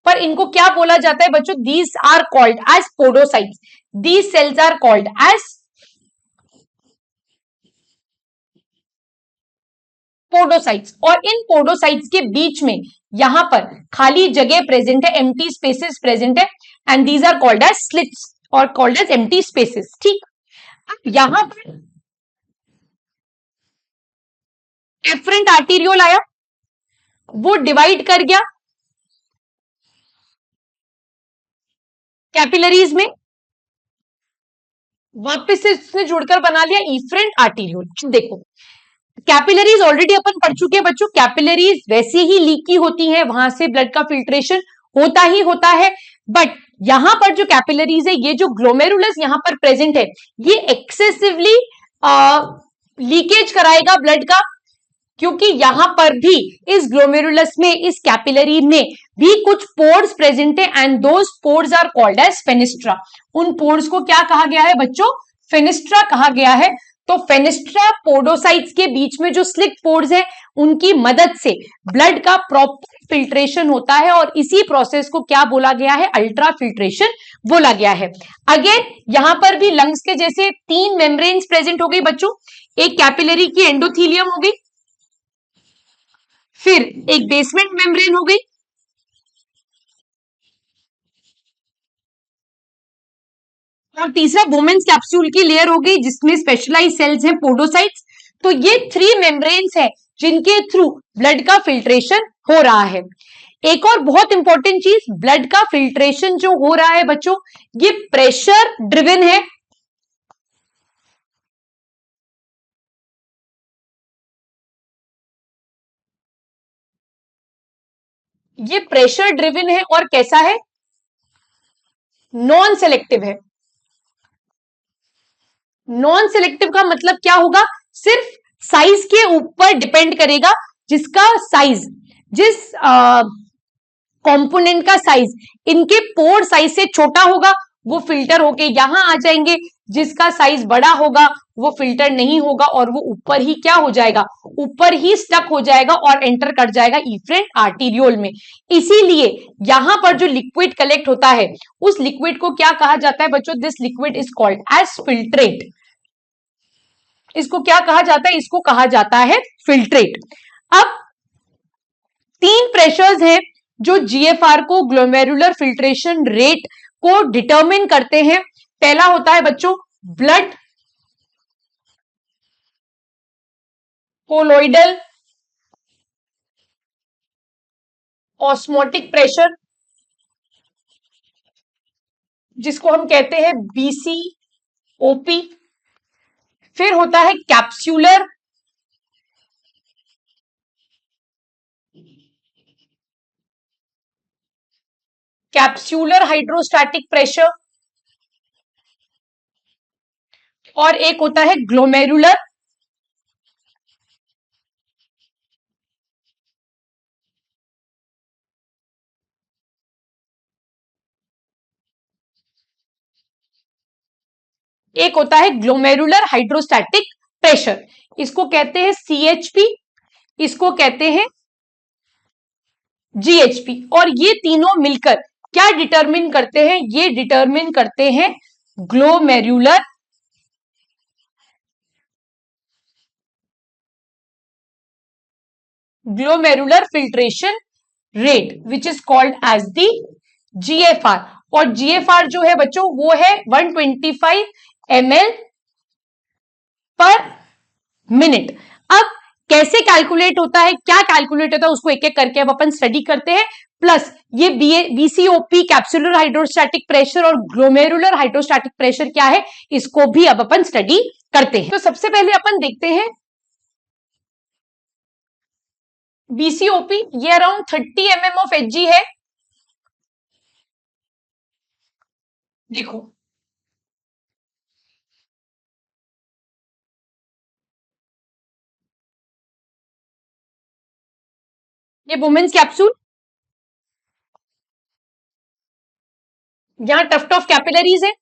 पर इनको क्या बोला जाता है बच्चों? These are called as podocytes. These cells are called as podocytes. और इन पोडोसाइट्स के बीच में यहां पर खाली जगह प्रेजेंट है, एम्प्टी स्पेसेस प्रेजेंट है and these are called as slits और कॉल्ड एज एम्प्टी स्पेसेस। ठीक, यहां पर एफरेंट आर्टीरियोल आया, वो डिवाइड कर गया कैपिलरीज में, वापस से इसने जुड़कर बना लिया इफरेंट आर्टीरियोल। देखो, कैपिलरीज ऑलरेडी अपन पढ़ चुके हैं बच्चों, कैपिलरीज वैसे ही लीकी होती हैं, वहां से ब्लड का फिल्ट्रेशन होता ही होता है। बट यहां पर जो कैपिलरीज है, ये जो ग्लोमेरुलस यहां पर प्रेजेंट है, ये एक्सेसिवली लीकेज कराएगा ब्लड का, क्योंकि यहां पर भी इस ग्लोमेरुलस में, इस कैपिलरी में भी कुछ पोर्स प्रेजेंट है and those pores are called as fenestra. उन पोर्स को क्या कहा गया है बच्चों? फेनिस्ट्रा कहा गया है। तो फेनिस्ट्रा पोडोसाइट्स के बीच में जो स्लिट पोर्स है, उनकी मदद से ब्लड का प्रॉपर फिल्ट्रेशन होता है और इसी प्रोसेस को क्या बोला गया है? अल्ट्रा फिल्ट्रेशन बोला गया है। अगेन यहां पर भी लंग्स के जैसे 3 मेम्ब्रेन्स प्रेजेंट हो गई बच्चों। एक कैपिलरी की एंडोथीलियम हो गई, फिर एक बेसमेंट मेम्ब्रेन हो गई, और तीसरा वुमेन्स कैप्सूल की लेयर हो गई जिसमें स्पेशलाइज सेल्स हैं पोडोसाइट्स। तो ये 3 मेम्ब्रेन्स हैं जिनके थ्रू ब्लड का फिल्ट्रेशन हो रहा है। एक और बहुत इंपॉर्टेंट चीज, ब्लड का फिल्ट्रेशन जो हो रहा है बच्चों, ये प्रेशर ड्रिवन है। ये प्रेशर ड्रिवन है और कैसा है? नॉन सेलेक्टिव है। नॉन सेलेक्टिव का मतलब क्या होगा? सिर्फ साइज के ऊपर डिपेंड करेगा, जिसका साइज, जिस कंपोनेंट का साइज इनके पोर साइज से छोटा होगा वो फिल्टर होके यहां आ जाएंगे, जिसका साइज बड़ा होगा वो फिल्टर नहीं होगा और वो ऊपर ही क्या हो जाएगा? ऊपर ही स्टक हो जाएगा और एंटर कर जाएगा इफरेंट आर्टीरियोल में। इसीलिए यहां पर जो लिक्विड कलेक्ट होता है, उस लिक्विड को क्या कहा जाता है बच्चों? This liquid is called as filtrate. इसको क्या कहा जाता है? इसको कहा जाता है फिल्ट्रेट। अब 3 प्रेशर्स हैं जो जीएफआर को, ग्लोमेरुलर फिल्ट्रेशन रेट को डिटरमिन करते हैं। पहला होता है बच्चों ब्लड कोलोइडल ऑस्मोटिक प्रेशर, जिसको हम कहते हैं बीसीओपी। फिर होता है कैप्सूलर हाइड्रोस्टैटिक प्रेशर, और एक होता है ग्लोमेरुलर हाइड्रोस्टैटिक प्रेशर। इसको कहते हैं सीएचपी, इसको कहते हैं जीएचपी। और ये तीनों मिलकर क्या डिटरमिन करते हैं? ये डिटरमिन करते हैं glomerular glomerular filtration rate which is called as the GFR। और GFR जो है बच्चों वो है 125 ml पर मिनट। अब कैसे कैलकुलेट होता है, क्या कैलकुलेट होता है, उसको एक एक करके अब अपन स्टडी करते हैं। प्लस ये BCOP कैप्सुलर हाइड्रोस्टैटिक प्रेशर और ग्लोमेरुलर हाइड्रोस्टैटिक प्रेशर क्या है, इसको भी अब अपन स्टडी करते हैं। तो सबसे पहले अपन देखते हैं BCOP, ये अराउंड 30 mm ऑफ Hg है। देखो ये वुमेन्स कैप्सूल, यहां टफ्ट ऑफ कैपिलरीज है,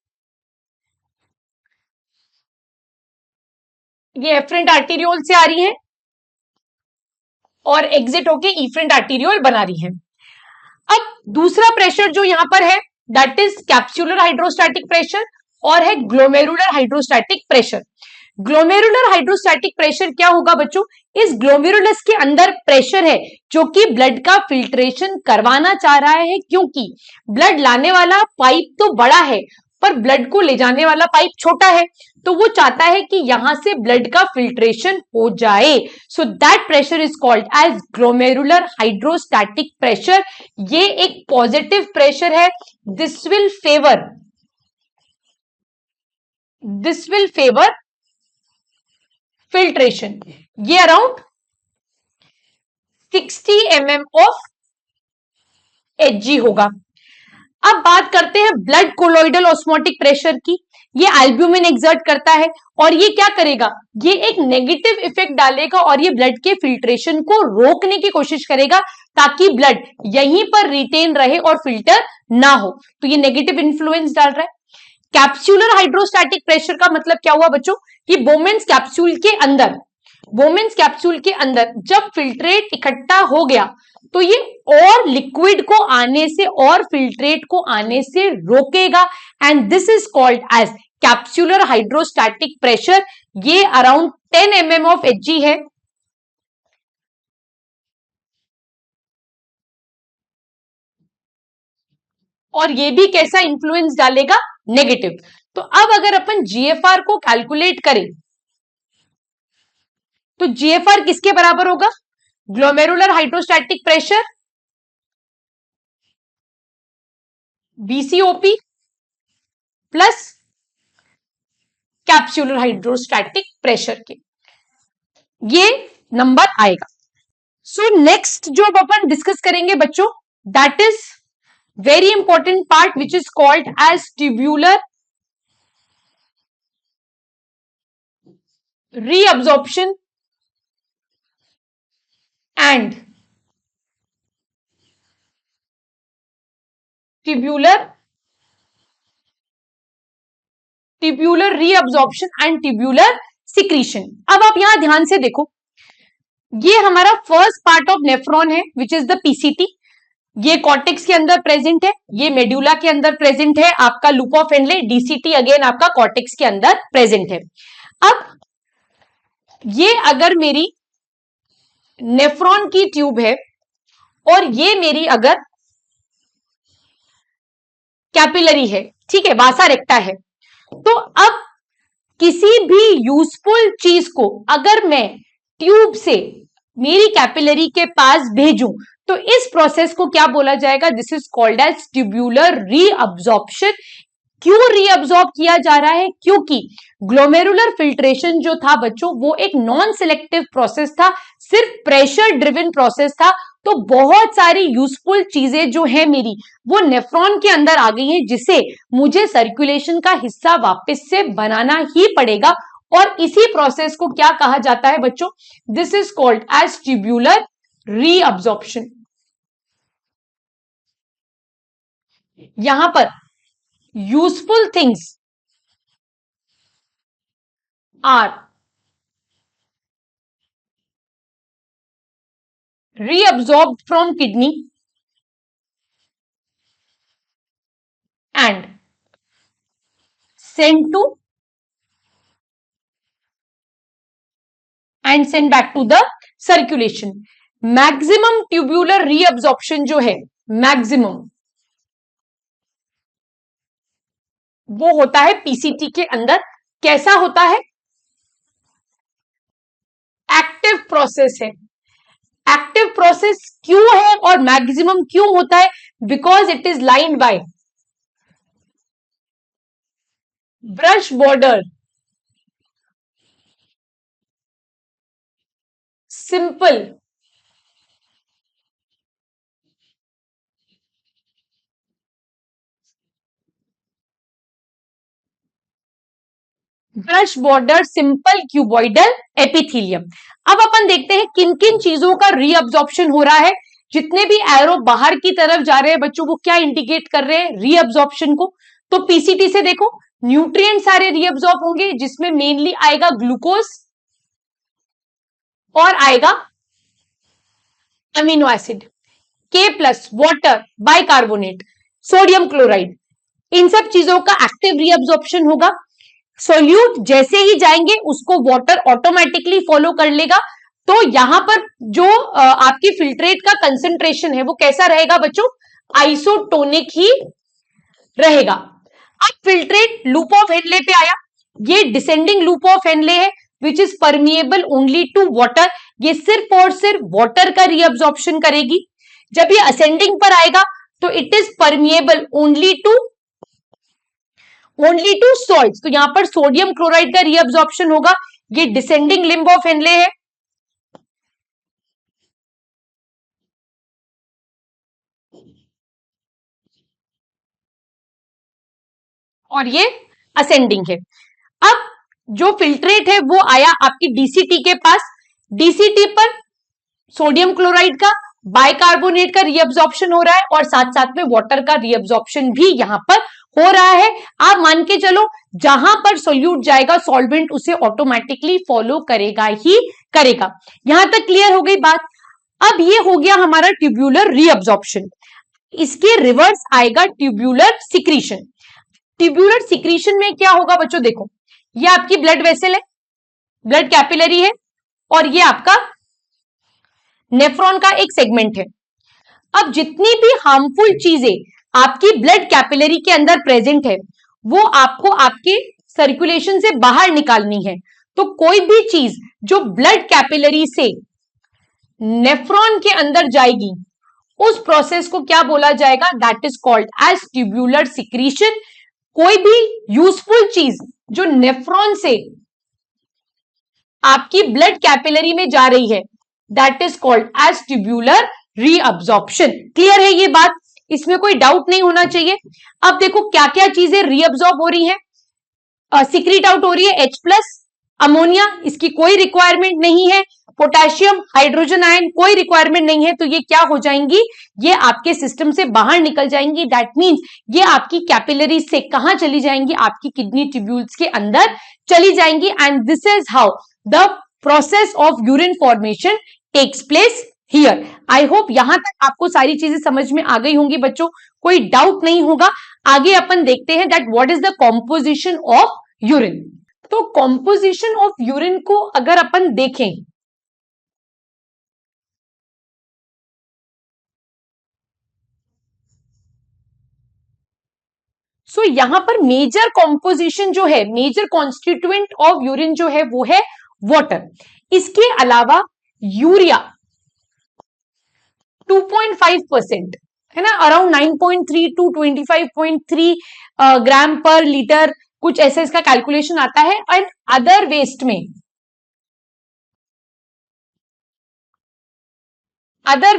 ये एफरेंट आर्टीरियोल से आ रही है और एग्जिट होके इफरेंट आर्टीरियोल बना रही है। अब दूसरा प्रेशर जो यहां पर है that is capsular hydrostatic pressure और है glomerular hydrostatic pressure. Glomerular hydrostatic pressure क्या होगा बच्चों, इस ग्लोमेरुलस के अंदर प्रेशर है जो कि ब्लड का फिल्ट्रेशन करवाना चाह रहा है, क्योंकि ब्लड लाने वाला पाइप तो बड़ा है पर ब्लड को ले जाने वाला पाइप छोटा है, तो वो चाहता है कि यहां से ब्लड का फिल्ट्रेशन हो जाए। So that pressure is called as glomerular hydrostatic pressure. ये एक पॉजिटिव प्रेशर है। This will favour filtration. ये अराउंड 60 mm ऑफ Hg होगा। अब बात करते हैं ब्लड कोलोइडल ऑस्मोटिक प्रेशर की। ये एल्ब्यूमिन एक्सर्ट करता है और ये क्या करेगा, ये एक नेगेटिव इफेक्ट डालेगा और ये ब्लड के फिल्ट्रेशन को रोकने की कोशिश करेगा ताकि ब्लड यहीं पर रिटेन रहे और फिल्टर ना हो। तो ये नेगेटिव इन्फ्लुएंस डाल रहा है। कैप्सुलर हाइड्रोस्टैटिक प्रेशर का मतलब क्या हुआ बच्चों, कि बोमेन्स कैप्सूल के अंदर जब फिल्ट्रेट इकट्ठा हो गया तो ये और लिक्विड को आने से और फिल्ट्रेट को आने से रोकेगा and this is called as capsular hydrostatic pressure. ये अराउंड 10 mm ऑफ Hg है। और ये भी कैसा इंफ्लुएंस डालेगा, नेगेटिव। तो अब अगर अपन GFR को कैलकुलेट करें तो GFR किसके बराबर होगा, glomerular hydrostatic pressure BCOP plus capsular hydrostatic pressure के, ये नंबर आएगा। सो नेक्स्ट जो अपन डिस्कस करेंगे बच्चों that is very important part which is called as tubular reabsorption and tubular reabsorption and tubular secretion. अब आप यहां ध्यान से देखो, ये हमारा फर्स्ट पार्ट ऑफ नेफ्रॉन है विच इज द PCT। ये कॉर्टेक्स के अंदर प्रेजेंट है, ये मेडुला के अंदर प्रेजेंट है, आपका loop of Henley DCT again आपका कॉर्टेक्स के अंदर प्रेजेंट है। अब ये अगर मेरी नेफ्रॉन की ट्यूब है और ये मेरी अगर कैपिलरी है, ठीक है, वासा रेक्टा है, तो अब किसी भी यूजफुल चीज को अगर मैं ट्यूब से मेरी कैपिलरी के पास भेजूं तो इस प्रोसेस को क्या बोला जाएगा, this is called as tubular reabsorption. क्यों रीअब्जॉर्ब किया जा रहा है, क्योंकि ग्लोमेरुलर फिल्ट्रेशन जो था बच्चों वो एक नॉन सिलेक्टिव प्रोसेस था, सिर्फ प्रेशर ड्रिवन प्रोसेस था। तो बहुत सारी यूजफुल चीजें जो है मेरी वो नेफ्रॉन के अंदर आ गई हैं, जिसे मुझे सर्कुलेशन का हिस्सा वापस से बनाना ही पड़ेगा। और इसी प्रोसेस को क्या कहा जाता है बच्चों, this is called as tubular reabsorption. यहां पर useful things are reabsorbed from kidney and sent back to the circulation. Maximum tubular reabsorption जो है, मैक्सिमम, वो होता है पीसीटी के अंदर। कैसा होता है? एक्टिव प्रोसेस है। एक्टिव प्रोसेस क्यों है और मैक्सिमम क्यों होता है? Because it is lined by brush border, simple, brush border simple cuboidal epithelium. अब अपन देखते हैं किन किन चीजों का रीअब्जॉर्प्शन हो रहा है। जितने भी एरो बाहर की तरफ जा रहे हैं बच्चों, वो क्या इंडिकेट कर रहे हैं? रीअब्जॉर्प्शन को। तो पीसीटी से देखो, न्यूट्रिएंट सारे रीअब्जॉर्ब होंगे, जिसमें मेनली आएगा ग्लूकोज और आएगा amino acid, K plus, water, bicarbonate, sodium chloride, इन सब चीजों का एक्टिव रीअब्जॉर्प्शन होगा। सोल्यूट जैसे ही जाएंगे उसको वाटर ऑटोमेटिकली फॉलो कर लेगा। तो यहां पर जो आपकी फिल्ट्रेट का कंसेंट्रेशन है वो कैसा रहेगा बच्चों? आइसोटोनिक ही रहेगा। अब फिल्ट्रेट लूप ऑफ हेनले पे आया। ये डिसेंडिंग लूप ऑफ हेनले है which is permeable only to water. ये सिर्फ और सिर्फ वाटर का रीअब्जॉर्प्शन करेगी। जब ये असेंडिंग पर आएगा तो it is permeable only to salt. तो यहां पर सोडियम क्लोराइड का रीअब्जॉर्प्शन होगा। ये डिसेंडिंग लिम्ब ऑफ हेनले है। और ये असेंडिंग है। अब जो फिल्ट्रेट है वो आया आपकी डीसीटी के पास। डीसीटी पर सोडियम क्लोराइड का, बाइकार्बोनेट का रीअब्जॉर्प्शन हो रहा है और साथ साथ में वाटर का रीअब्जॉर्प्शन भी यहां पर हो रहा है। आप मान के चलो जहां पर सोल्यूट जाएगा सॉल्वेंट उसे ऑटोमेटिकली फॉलो करेगा ही करेगा। यहां तक क्लियर हो गई बात। अब ये हो गया हमारा ट्यूब्यूलर रीअब्जॉर्प्शन। इसके रिवर्स आएगा ट्यूब्यूलर सिक्रीशन। ट्यूब्यूलर सिक्रीशन में क्या होगा बच्चों? देखो, ये आपकी ब्लड वेसल है, ब्लड कैपिलरी है, और ये आपका नेफ्रॉन का एक सेगमेंट है। अब जितनी भी हार्मफुल चीजें आपकी ब्लड कैपिलरी के अंदर प्रेजेंट है वो आपको आपके सर्कुलेशन से बाहर निकालनी है। तो कोई भी चीज जो ब्लड कैपिलरी से नेफ्रॉन के अंदर जाएगी उस प्रोसेस को क्या बोला जाएगा? That is called as tubular secretion. कोई भी यूजफुल चीज जो नेफ्रॉन से आपकी ब्लड कैपिलरी में जा रही है that is called as tubular reabsorption. Clear है ये बात? इसमें कोई डाउट नहीं होना चाहिए। अब देखो क्या क्या चीजें रीअब्जॉर्ब हो रही है, सिक्रीट आउट हो रही है। H प्लस, अमोनिया, इसकी कोई रिक्वायरमेंट नहीं है। पोटेशियम, हाइड्रोजन आयन, कोई रिक्वायरमेंट नहीं है। तो ये क्या हो जाएंगी? ये आपके सिस्टम से बाहर निकल जाएंगी। दैट मीन्स ये आपकी कैपिलरी से कहां चली जाएंगी? आपकी किडनी ट्यूब्यूल्स के अंदर चली जाएंगी। And this is how the process of urine formation takes place here. I hope यहां तक आपको सारी चीजें समझ में आ गई होंगी बच्चों, कोई डाउट नहीं होगा। आगे अपन देखते हैं that what is the composition of urine. तो कॉम्पोजिशन ऑफ यूरिन को अगर अपन देखें सो यहां पर मेजर कॉम्पोजिशन जो है, मेजर कॉन्स्टिट्यूएंट ऑफ यूरिन जो है वो है वाटर। इसके अलावा यूरिया 2.5% है ना, अराउंड 9.3 टू 25.3 ग्राम पर लीटर, कुछ ऐसे इसका कैलकुलेशन आता है। एंड अदर वेस्ट में, अदर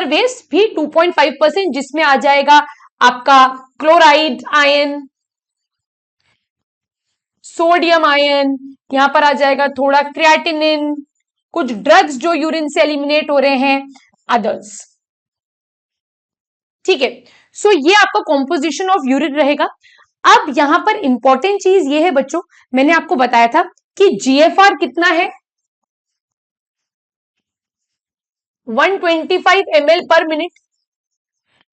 वेस्ट भी 2.5%, जिसमें आ जाएगा आपका क्लोराइड आयन, सोडियम आयन, यहां पर आ जाएगा थोड़ा क्रिएटिनिन, कुछ ड्रग्स जो यूरिन से एलिमिनेट हो रहे हैं, अदर्स। ठीक है, सो ये आपका कॉम्पोजिशन ऑफ यूरिन रहेगा। अब यहां पर इंपॉर्टेंट चीज ये है बच्चों, मैंने आपको बताया था कि जीएफआर कितना है? 125 ml पर मिनट,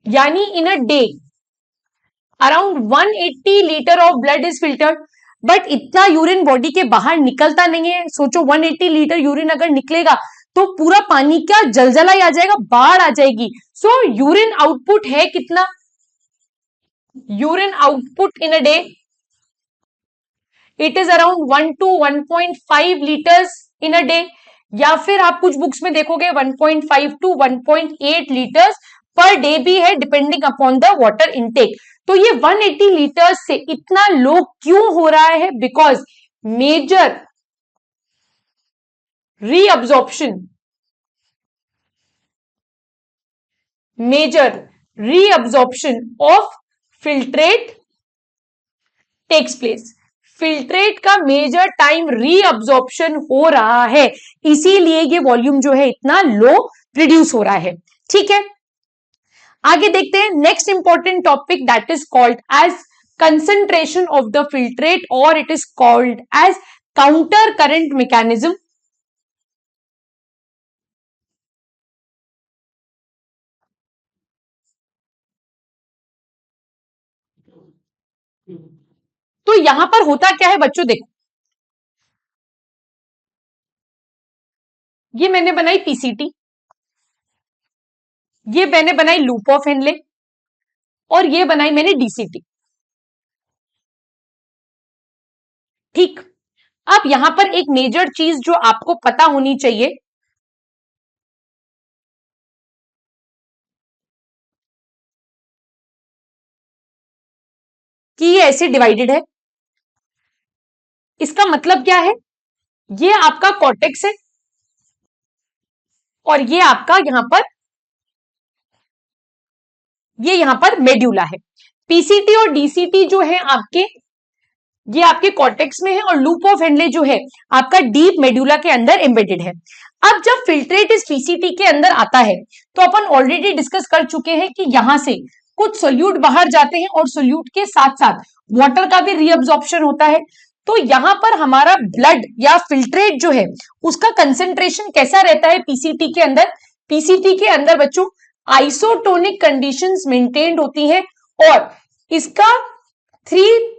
यानी in a day around 180 litre of blood is filtered. But इतना यूरिन बॉडी के बाहर निकलता नहीं है। सोचो 180 लीटर यूरिन अगर निकलेगा तो पूरा पानी क्या जलजला आ जाएगा, बाढ़ आ जाएगी। सो यूरिन आउटपुट है कितना, urine output in a day it is around 1 to 1.5 litres in a day, या फिर आप कुछ बुक्स में देखोगे 1.5 to 1.8 लीटर्स पर डे भी है, depending upon the water intake. तो ये 180 लीटर्स से इतना लो क्यों हो रहा है, because major reabsorption, major reabsorption of filtrate takes place. Filtrate का मेजर टाइम रीअब्जॉर्प्शन हो रहा है, इसीलिए ये वॉल्यूम जो है इतना लो प्रोड्यूस हो रहा है। ठीक है, आगे देखते हैं next important topic that is called as concentration of the filtrate और it is called as counter current mechanism. तो यहां पर होता क्या है बच्चों, देखो ये मैंने बनाई पीसीटी, ये मैंने बनाई लूप ऑफ हेनले, और ये बनाई मैंने डीसीटी। ठीक, अब यहां पर एक मेजर चीज जो आपको पता होनी चाहिए कि ये ऐसे डिवाइडेड है। इसका मतलब क्या है, ये आपका कॉर्टेक्स है और ये आपका यहां पर मेड्यूला है। पीसीटी और डीसीटी जो है आपके, ये आपके कॉर्टेक्स में है और लूप ऑफ हेनले जो है आपका डीप मेड्यूला के अंदर एम्बेडेड है। अब जब फिल्ट्रेट इस पीसीटी के अंदर आता है तो अपन ऑलरेडी डिस्कस कर चुके हैं कि यहां से कुछ सोल्यूट बाहर जाते हैं और सोल्यूट के साथ साथ वाटर का भी रीअब्जॉर्प्शन होता है। तो यहां पर हमारा ब्लड या फिल्ट्रेट जो है उसका कंसेंट्रेशन कैसा रहता है पीसीटी के अंदर, पीसीटी के अंदर बच्चों आइसोटोनिक कंडीशंस मेंटेन्ड होती हैं और इसका 3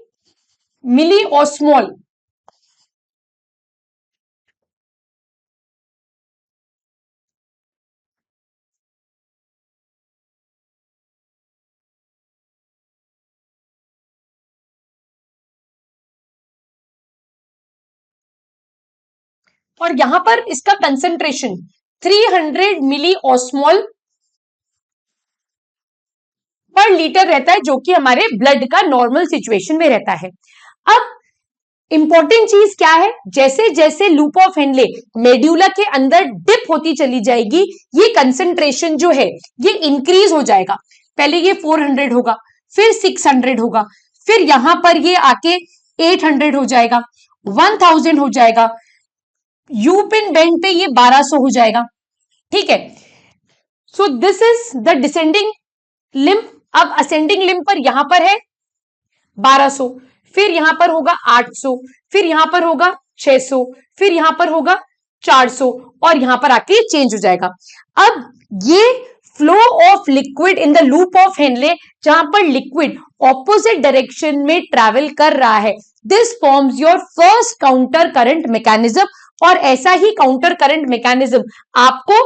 मिली ऑस्मोल और यहां पर इसका कंसेंट्रेशन 300 मिली ऑस्मोल पर लीटर रहता है, जो कि हमारे ब्लड का नॉर्मल सिचुएशन में रहता है। अब इंपॉर्टेंट चीज क्या है, जैसे जैसे लूप ऑफ हेनले मेड्यूला के अंदर डिप होती चली जाएगी ये कंसेंट्रेशन जो है ये इंक्रीज हो जाएगा। पहले ये 400 होगा, फिर 600 होगा, फिर यहां पर ये आके 800 हो जाएगा, 1000 हो जाएगा, यूपिन बेंड पे ये 1200 हो जाएगा। ठीक है, so this is the descending limb. अब असेंडिंग लिम्ब पर यहां पर है 1200, फिर यहां पर होगा 800, फिर यहां पर होगा 600, फिर यहां पर होगा 400 और यहां पर आके चेंज हो जाएगा। अब ये flow of liquid in the loop of Henley, जहां पर लिक्विड ऑपोजिट डायरेक्शन में ट्रेवल कर रहा है, this forms your first counter current mechanism. और ऐसा ही काउंटर करंट मैकेनिज्म आपको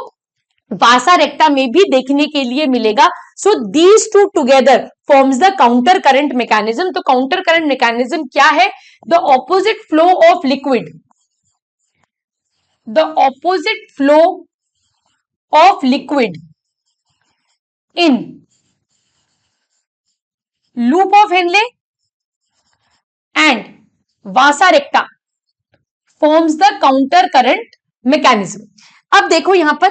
वासा रेक्टा में भी देखने के लिए मिलेगा। So these two together forms the counter current mechanism. तो काउंटर करंट मैकेनिज्म क्या है, the opposite flow of liquid, the opposite flow of liquid in loop of Henley and Vasa रेक्टा forms the counter current mechanism. अब देखो यहां पर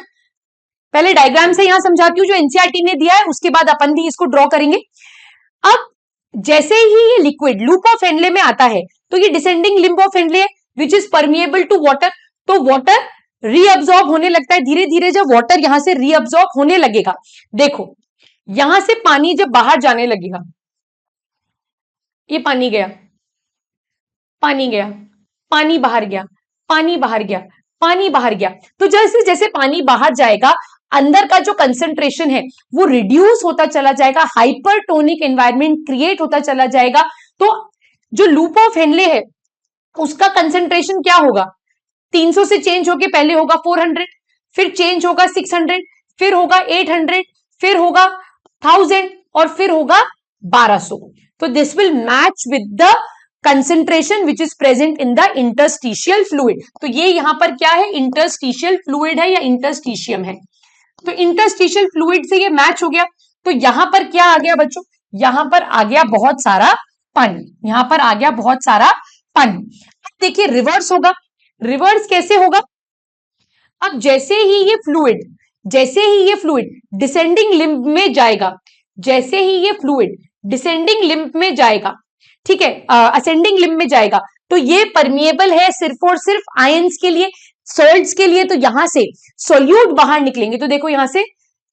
पहले diagram से यहां समझाती हूं जो एनसीईआरटी ने दिया है, उसके बाद अपन भी इसको ड्रॉ करेंगे। अब जैसे ही ये लिक्विड लूप ऑफ हेनले में आता है तो ये डिसेंडिंग लिम्ब ऑफ हेनले है which is permeable to water, तो वाटर रीअब्सॉर्ब होने लगता है। धीरे धीरे जब वाटर यहां से रीअब्सॉर्ब होने लगेगा, देखो यहां से पानी जब बाहर जाने लगेगा, ये पानी गया, पानी गया, पानी बाहर गया, पानी बाहर गया, पानी बाहर गया, तो जैसे जैसे पानी बाहर जाएगा अंदर का जो कंसेंट्रेशन है वो रिड्यूस होता चला जाएगा, हाइपरटोनिक एनवायरनमेंट क्रिएट होता चला जाएगा। तो जो लूप ऑफ हेनले है उसका कंसेंट्रेशन क्या होगा, 300 से चेंज होके पहले होगा 400, फिर चेंज होगा 600, फिर होगा 800, फिर होगा 1000 और फिर होगा 1200. तो this will match with the concentration which is present in the interstitial fluid. तो ये यहां पर क्या है, इंटरस्टिशियल फ्लूइड है या इंटरस्टिशियम है. तो इंटरस्टिशियल फ्लूइड से ये मैच हो गया. तो यहां पर क्या आ गया बच्चों, यहां पर आ गया बहुत सारा पानी, यहां पर आ गया बहुत सारा पानी. अब देखिए रिवर्स होगा. रिवर्स कैसे होगा, अब जैसे ही ये फ्लूइड डिसेंडिंग लिम्ब में जाएगा, जैसे ही ये फ्लूइड डिसेंडिंग लिम्ब में जाएगा, ठीक है, असेंडिंग लिम्ब में जाएगा, तो ये परमिएबल है सिर्फ और सिर्फ आयंस के लिए, सॉल्ट्स के लिए. तो यहां से सोल्यूट बाहर निकलेंगे. तो देखो यहां से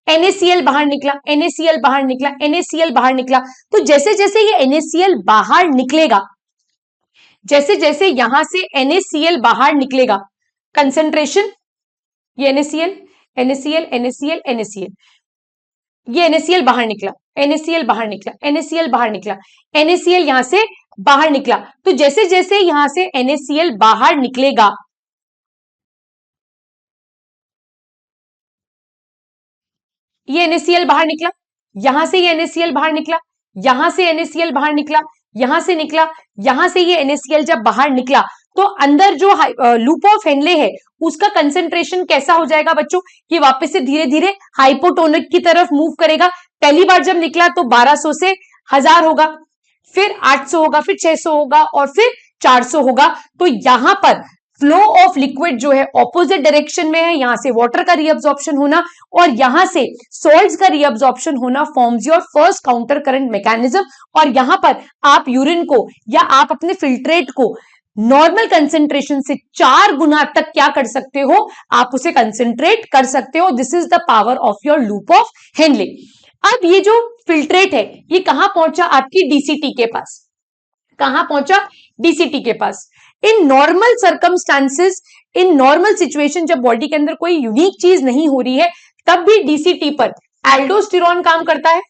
NaCl बाहर निकला, NaCl बाहर निकला, NaCl बाहर निकला. तो जैसे जैसे ये NaCl बाहर निकलेगा, जैसे जैसे यहां से NaCl बाहर निकलेगा, कंसेंट्रेशन, ये NaCl, NaCl, NaCl, NaCl, ये NaCl बाहर निकला, NaCl बाहर निकला, NaCl बाहर निकला, NaCl यहां से बाहर निकला. तो जैसे जैसे यहां से NaCl बाहर निकलेगा, ये NaCl बाहर निकला, यहां से ये NaCl बाहर निकला, यहां से NaCl बाहर निकला, यहां से निकला, यहां से ये NaCl जब बाहर निकला, तो अंदर जो लूप ऑफ हेनले है उसका कंसेंट्रेशन कैसा हो जाएगा बच्चों, ये वापस से धीरे धीरे हाइपोटोनिक की तरफ मूव करेगा. पहली बार जब निकला तो 1200 से 1000 होगा, फिर 800 होगा, फिर 600 होगा और फिर 400 होगा. तो यहां पर फ्लो ऑफ लिक्विड जो है ऑपोजिट डायरेक्शन में है, यहां से वाटर का रीअब्जॉर्प्शन होना और यहां से सॉल्ट्स का रीअब्जॉर्प्शन होना forms your first counter current mechanism. और यहां पर आप यूरिन को या आप अपने फिल्ट्रेट को नॉर्मल कंसेंट्रेशन से 4 गुना तक क्या कर सकते हो, आप उसे कंसेंट्रेट कर सकते हो. This is the power of your loop of Henley. अब ये जो फिल्ट्रेट है ये कहां पहुंचा, आपकी डीसीटी के पास. कहां पहुंचा, डीसीटी के पास. In normal circumstances, in normal situation, जब बॉडी के अंदर कोई यूनिक चीज नहीं हो रही है, तब भी डीसीटी पर एल्डोस्टेरोन काम करता है.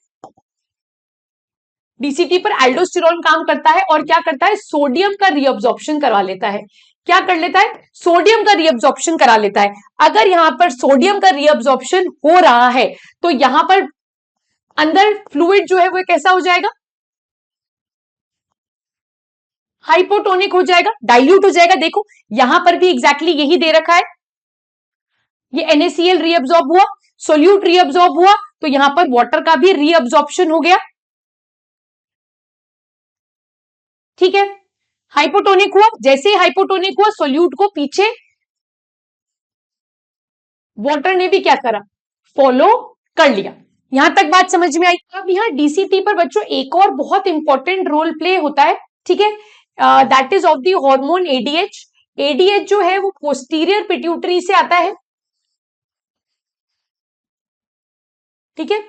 डीसीटी पर एल्डोस्टेरोन काम करता है और क्या करता है, सोडियम का रीअब्जॉर्प्शन करवा लेता है. क्या कर लेता है, सोडियम का रीअब्जॉर्प्शन करा लेता है. अगर यहां पर सोडियम का रीअब्जॉर्प्शन हो रहा है तो यहां पर अंदर फ्लूइड जो है वो कैसा हो जाएगा, हाइपोटोनिक हो जाएगा, डाइल्यूट हो जाएगा. देखो यहां पर भी एग्जैक्टली यही दे रखा है. ये NaCl रीअब्सॉर्ब हुआ, सोल्यूट रीअब्सॉर्ब हुआ, तो यहां पर वाटर का भी रीअब्सॉर्प्शन हो गया. ठीक है, हाइपोटोनिक हुआ, जैसे ही हाइपोटोनिक हुआ सोल्यूट को पीछे वाटर ने भी क्या करा, फॉलो कर लिया. यहां तक बात समझ में आई. अब यहां डीसीटी पर बच्चों एक और बहुत इंपॉर्टेंट रोल प्ले होता है. ठीक है, that is of the hormone ADH. ADH जो है वो पोस्टीरियर पिट्यूटरी से आता है. ठीक है,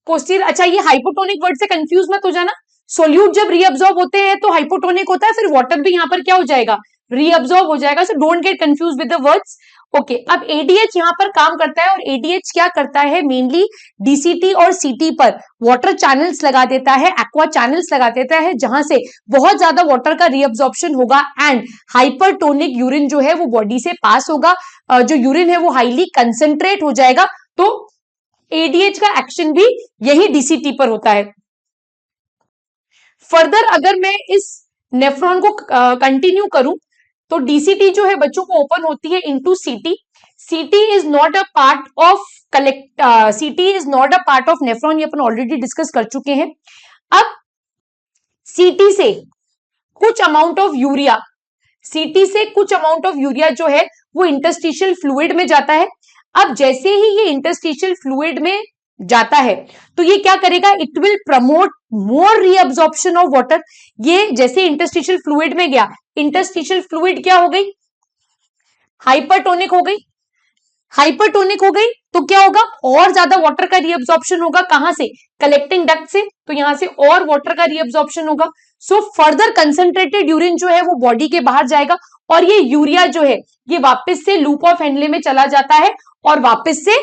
पोस्टीरियर. अच्छा, ये हाइपोटोनिक वर्ड से कंफ्यूज मत हो जाना. सोल्यूट जब रीअब्सॉर्ब होते हैं तो हाइपोटोनिक होता है, फिर वाटर भी यहां पर क्या हो जाएगा, रीअब्सॉर्ब हो जाएगा. So don't get confuse with the words. Okay, अब एडीएच यहां पर काम करता है और एडीएच क्या करता है, मेनली डीसीटी और सीटी पर वाटर चैनल्स लगा देता है, एक्वा चैनल्स लगा देता है, जहां से बहुत ज्यादा वाटर का रीअब्सॉर्प्शन होगा एंड हाइपरटोनिक यूरिन जो है वो बॉडी से पास होगा. जो यूरिन है वो हाईली कंसेंट्रेट हो जाएगा. तो एडीएच का एक्शन भी यही डीसीटी पर होता है. फर्दर अगर मैं इस नेफ्रॉन को कंटिन्यू करूं तो डीसीटी जो है बच्चों को ओपन होती है into CT. CT is not a part of CT is not a part of nephron, ये अपन ऑलरेडी डिस्कस कर चुके हैं. अब सीटी से कुछ अमाउंट ऑफ यूरिया, सीटी से कुछ अमाउंट ऑफ यूरिया जो है वो इंटरस्टिशियल फ्लूइड में जाता है. अब जैसे ही ये इंटरस्टिशियल फ्लूइड में जाता है तो ये क्या करेगा, it will promote more reabsorption of water. ये जैसे इंटरस्टिशियल फ्लूइड में गया, इंटरस्टिशियल फ्लूइड क्या हो गई, हाइपरटोनिक हो गई. हाइपरटोनिक हो गई तो क्या होगा, और ज्यादा वाटर का रीअब्सॉर्प्शन होगा. कहां से, कलेक्टिंग डक्ट से. तो यहां से और वाटर का रीअब्सॉर्प्शन होगा. सो फर्दर कंसंट्रेटेड यूरिन जो है वो बॉडी के बाहर जाएगा और ये यूरिया जो है ये वापस से लूप ऑफ हेनले में चला जाता है और वापस से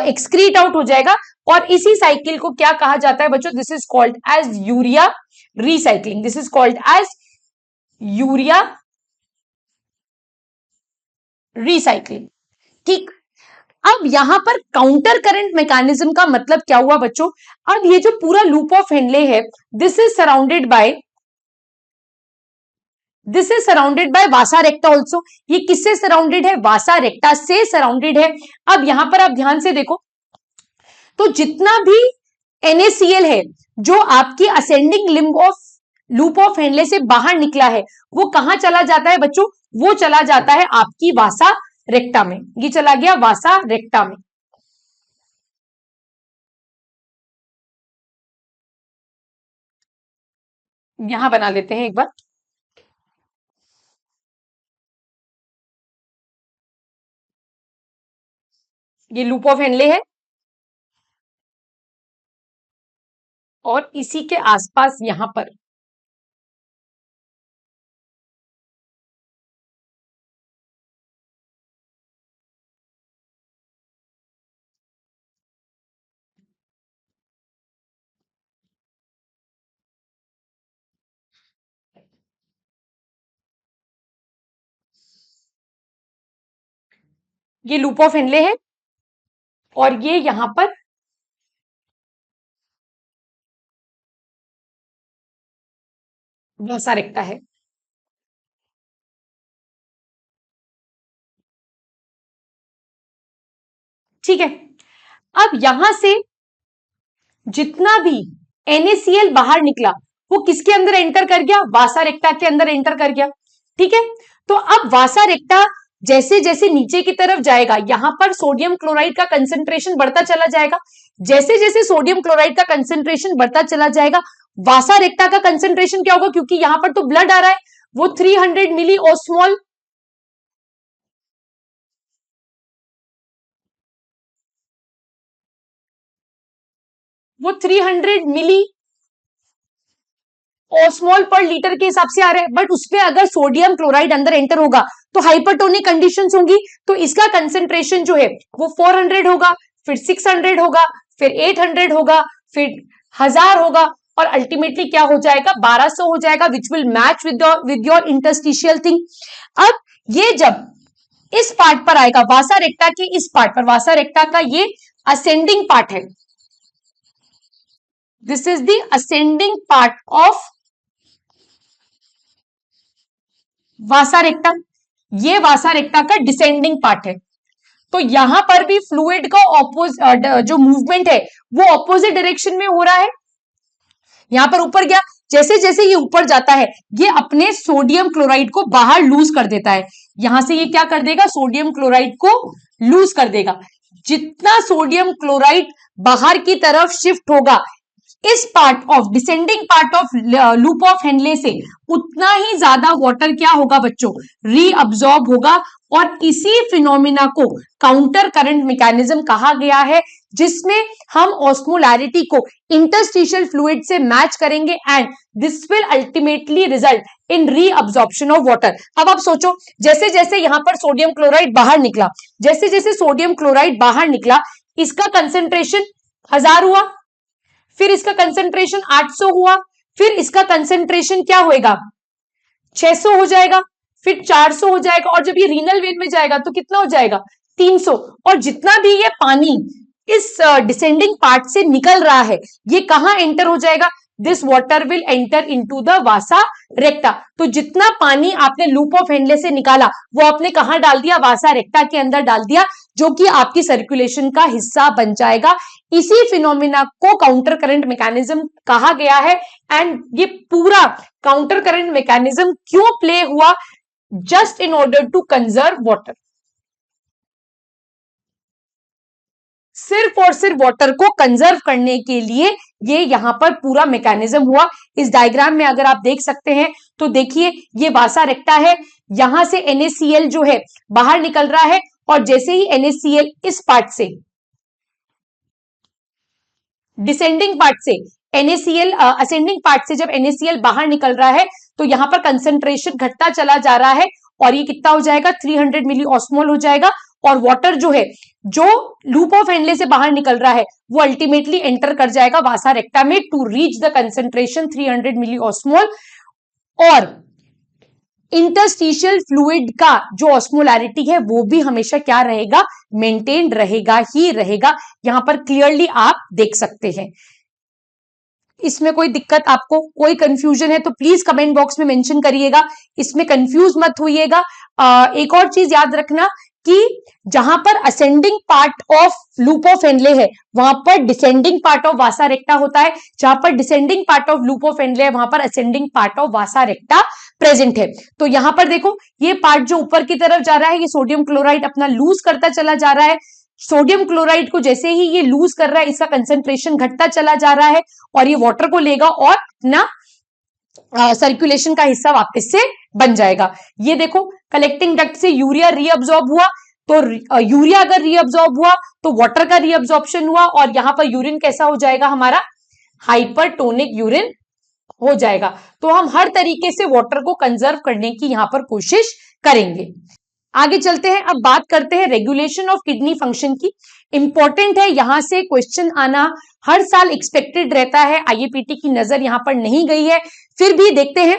एक्सक्रीट आउट हो जाएगा. और इसी साइकिल को क्या कहा जाता है बच्चों, this is called as urea recycling. This is called as urea recycling. ठीक, अब यहां पर काउंटर करंट मैकेनिज्म का मतलब क्या हुआ बच्चों? अब ये जो पूरा लूप ऑफ हेनले है, this is surrounded by Vasa रेक्टा also. ये किससे सराउंडेड है? वासा रेक्टा से सराउंडेड है। अब यहां पर आप ध्यान से देखो, तो जितना भी NaCl है जो आपकी ascending limb of loop of Henley से बाहर निकला है, वो कहां चला जाता है बच्चों? वो चला जाता है आपकी वासा रेक्टा में। ये चला गया वासा रेक्टा में। यहां बना लेते हैं एक बार। ये लूप ऑफ हेनले है और इसी के आसपास यहां पर ये लूप ऑफ हेनले है और ये यहां पर वासा रेक्टा है। ठीक है, अब यहां से जितना भी NaCl बाहर निकला वो किसके अंदर एंटर कर गया? वासा रेक्टा के अंदर एंटर कर गया। ठीक है, तो अब वासा रेक्टा जैसे जैसे नीचे की तरफ जाएगा, यहां पर सोडियम क्लोराइड का कंसेंट्रेशन बढ़ता चला जाएगा। जैसे जैसे सोडियम क्लोराइड का कंसेंट्रेशन बढ़ता चला जाएगा, वासा रेक्टा का कंसेंट्रेशन क्या होगा? क्योंकि यहां पर तो ब्लड आ रहा है, वो 300 मिली ओस्मोल, वो 300 मिली ओस्मोल पर लीटर के हिसाब से आ रहा है। बट उसमें अगर सोडियम क्लोराइड अंदर एंटर होगा तो हाइपरटोनिक कंडीशंस होंगी, तो इसका कंसेंट्रेशन जो है वो 400 होगा, फिर 600 होगा, फिर 800 होगा, फिर 1000 होगा और अल्टीमेटली क्या हो जाएगा? 1200 हो जाएगा, which will match with your interstitial thing. अब ये जब इस पार्ट पर आएगा, वासा रेक्टा के इस पार्ट पर, वासा रेक्टा का ये असेंडिंग पार्ट है, this is the ascending part of वासा रेक्टा। ये वासा रेक्टा का डिसेंडिंग पार्ट है। तो यहां पर भी फ्लूइड का जो मूवमेंट है वो ऑपोजिट डायरेक्शन में हो रहा है। यहां पर ऊपर गया, जैसे जैसे ये ऊपर जाता है ये अपने सोडियम क्लोराइड को बाहर लूज कर देता है। यहां से ये क्या कर देगा? सोडियम क्लोराइड को लूज कर देगा। जितना सोडियम क्लोराइड बाहर की तरफ शिफ्ट होगा इस part of descending part of loop of Henley से, उतना ही ज्यादा वाटर क्या होगा बच्चों? रीअब्सॉर्ब होगा। और इसी फिनोमिना को काउंटर करंट मैकेनिज्म कहा गया है, जिसमें हम ऑस्मोलैरिटी को इंटरस्टिशियल फ्लूइड से मैच करेंगे and this will ultimately result in reabsorption of water. अब आप सोचो, जैसे जैसे यहां पर सोडियम क्लोराइड बाहर निकला, जैसे जैसे सोडियम क्लोराइड बाहर निकला, इसका कंसेंट्रेशन 1000 हुआ, फिर इसका कंसेंट्रेशन 800 हुआ, फिर इसका कंसेंट्रेशन क्या होएगा? 600 हो जाएगा, फिर 400 हो जाएगा, और जब ये रीनल वेन में जाएगा तो कितना हो जाएगा? 300। और जितना भी ये पानी इस डिसेंडिंग पार्ट से निकल रहा है ये कहां एंटर हो जाएगा? This water will enter into the वासा रेक्टा। तो जितना पानी आपने लूप ऑफ हेनले से निकाला वो आपने कहां डाल दिया? वासा रेक्टा के अंदर डाल दिया, जो कि आपकी सर्कुलेशन का हिस्सा बन जाएगा। इसी फिनोमिना को काउंटर करंट मैकेनिज्म कहा गया है। एंड ये पूरा काउंटर करंट मैकेनिज्म क्यों प्ले हुआ? Just in order to conserve water, सिर्फ और सिर्फ वाटर को कंजर्व करने के लिए ये यहां पर पूरा मैकेनिज्म हुआ। इस डायग्राम में अगर आप देख सकते हैं तो देखिए ये वासा रेक्टा है, यहां से NaCl जो है बाहर निकल रहा है, और जैसे ही NaCl इस पार्ट से, डिसेंडिंग पार्ट से NaCl असेंडिंग पार्ट से जब NaCl बाहर निकल रहा है तो यहां पर कंसेंट्रेशन घटता चला जा रहा है, और ये कितना हो जाएगा? 300 मिली ऑस्मोल हो जाएगा। और वाटर जो है जो लूप ऑफ हेनले से बाहर निकल रहा है वो अल्टीमेटली एंटर कर जाएगा वासा रेक्टा में to reach the concentration 300 milli osmol. और इंटरस्टिशियल फ्लूइड का जो ऑस्मोलैरिटी है वो भी हमेशा क्या रहेगा, मेंटेन रहेगा ही रहेगा। यहां पर क्लियरली आप देख सकते हैं। इसमें कोई दिक्कत, आपको कोई कंफ्यूजन है तो प्लीज कमेंट बॉक्स में मेंशन करिएगा, इसमें कंफ्यूज मत होइएगा। एक और चीज याद रखना कि जहां पर ascending part of loop of Henle है वहां पर डिसेंडिंग पार्ट ऑफ वासा रेक्टा होता है, जहां पर descending part of loop of Henle है वहां पर ascending part of Vasa रेक्टा present है। तो यहां पर देखो ये पार्ट जो ऊपर की तरफ जा रहा है ये सोडियम क्लोराइड अपना लूज करता चला जा रहा है। सोडियम क्लोराइड को जैसे ही ये लूज कर रहा है इसका कंसेंट्रेशन घटता चला जा रहा है और ये वाटर को लेगा और अपना सर्कुलेशन का हिस्सा वापस से बन जाएगा। ये देखो कलेक्टिंग डक्ट से यूरिया रीअब्सॉर्ब हुआ, तो यूरिया अगर रीअब्सॉर्ब हुआ तो वाटर का रीअब्सॉर्प्शन हुआ और यहां पर यूरिन कैसा हो जाएगा, हमारा हाइपरटोनिक यूरिन हो जाएगा। तो हम हर तरीके से वाटर को कंजर्व करने की यहां पर कोशिश करेंगे। आगे चलते हैं, अब बात करते हैं रेगुलेशन ऑफ किडनी फंक्शन की। इंपॉर्टेंट है, यहां से क्वेश्चन आना हर साल एक्सपेक्टेड रहता है, आईएपीटी की नजर यहां पर नहीं गई है, फिर भी देखते हैं।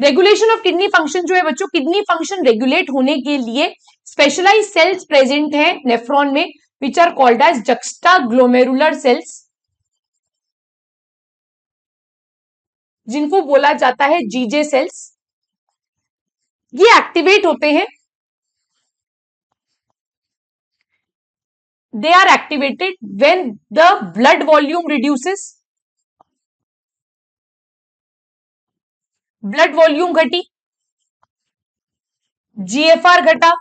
रेगुलेशन ऑफ किडनी फंक्शन जो है बच्चों, किडनी फंक्शन रेगुलेट होने के लिए स्पेशलाइज सेल्स प्रेजेंट है नेफ्रॉन में which are called as juxtaglomerular cells, जिनको बोला जाता है जीजे सेल्स। ये एक्टिवेट होते हैं, they are activated when the blood volume reduces, blood volume घटी, जीएफआर घटा,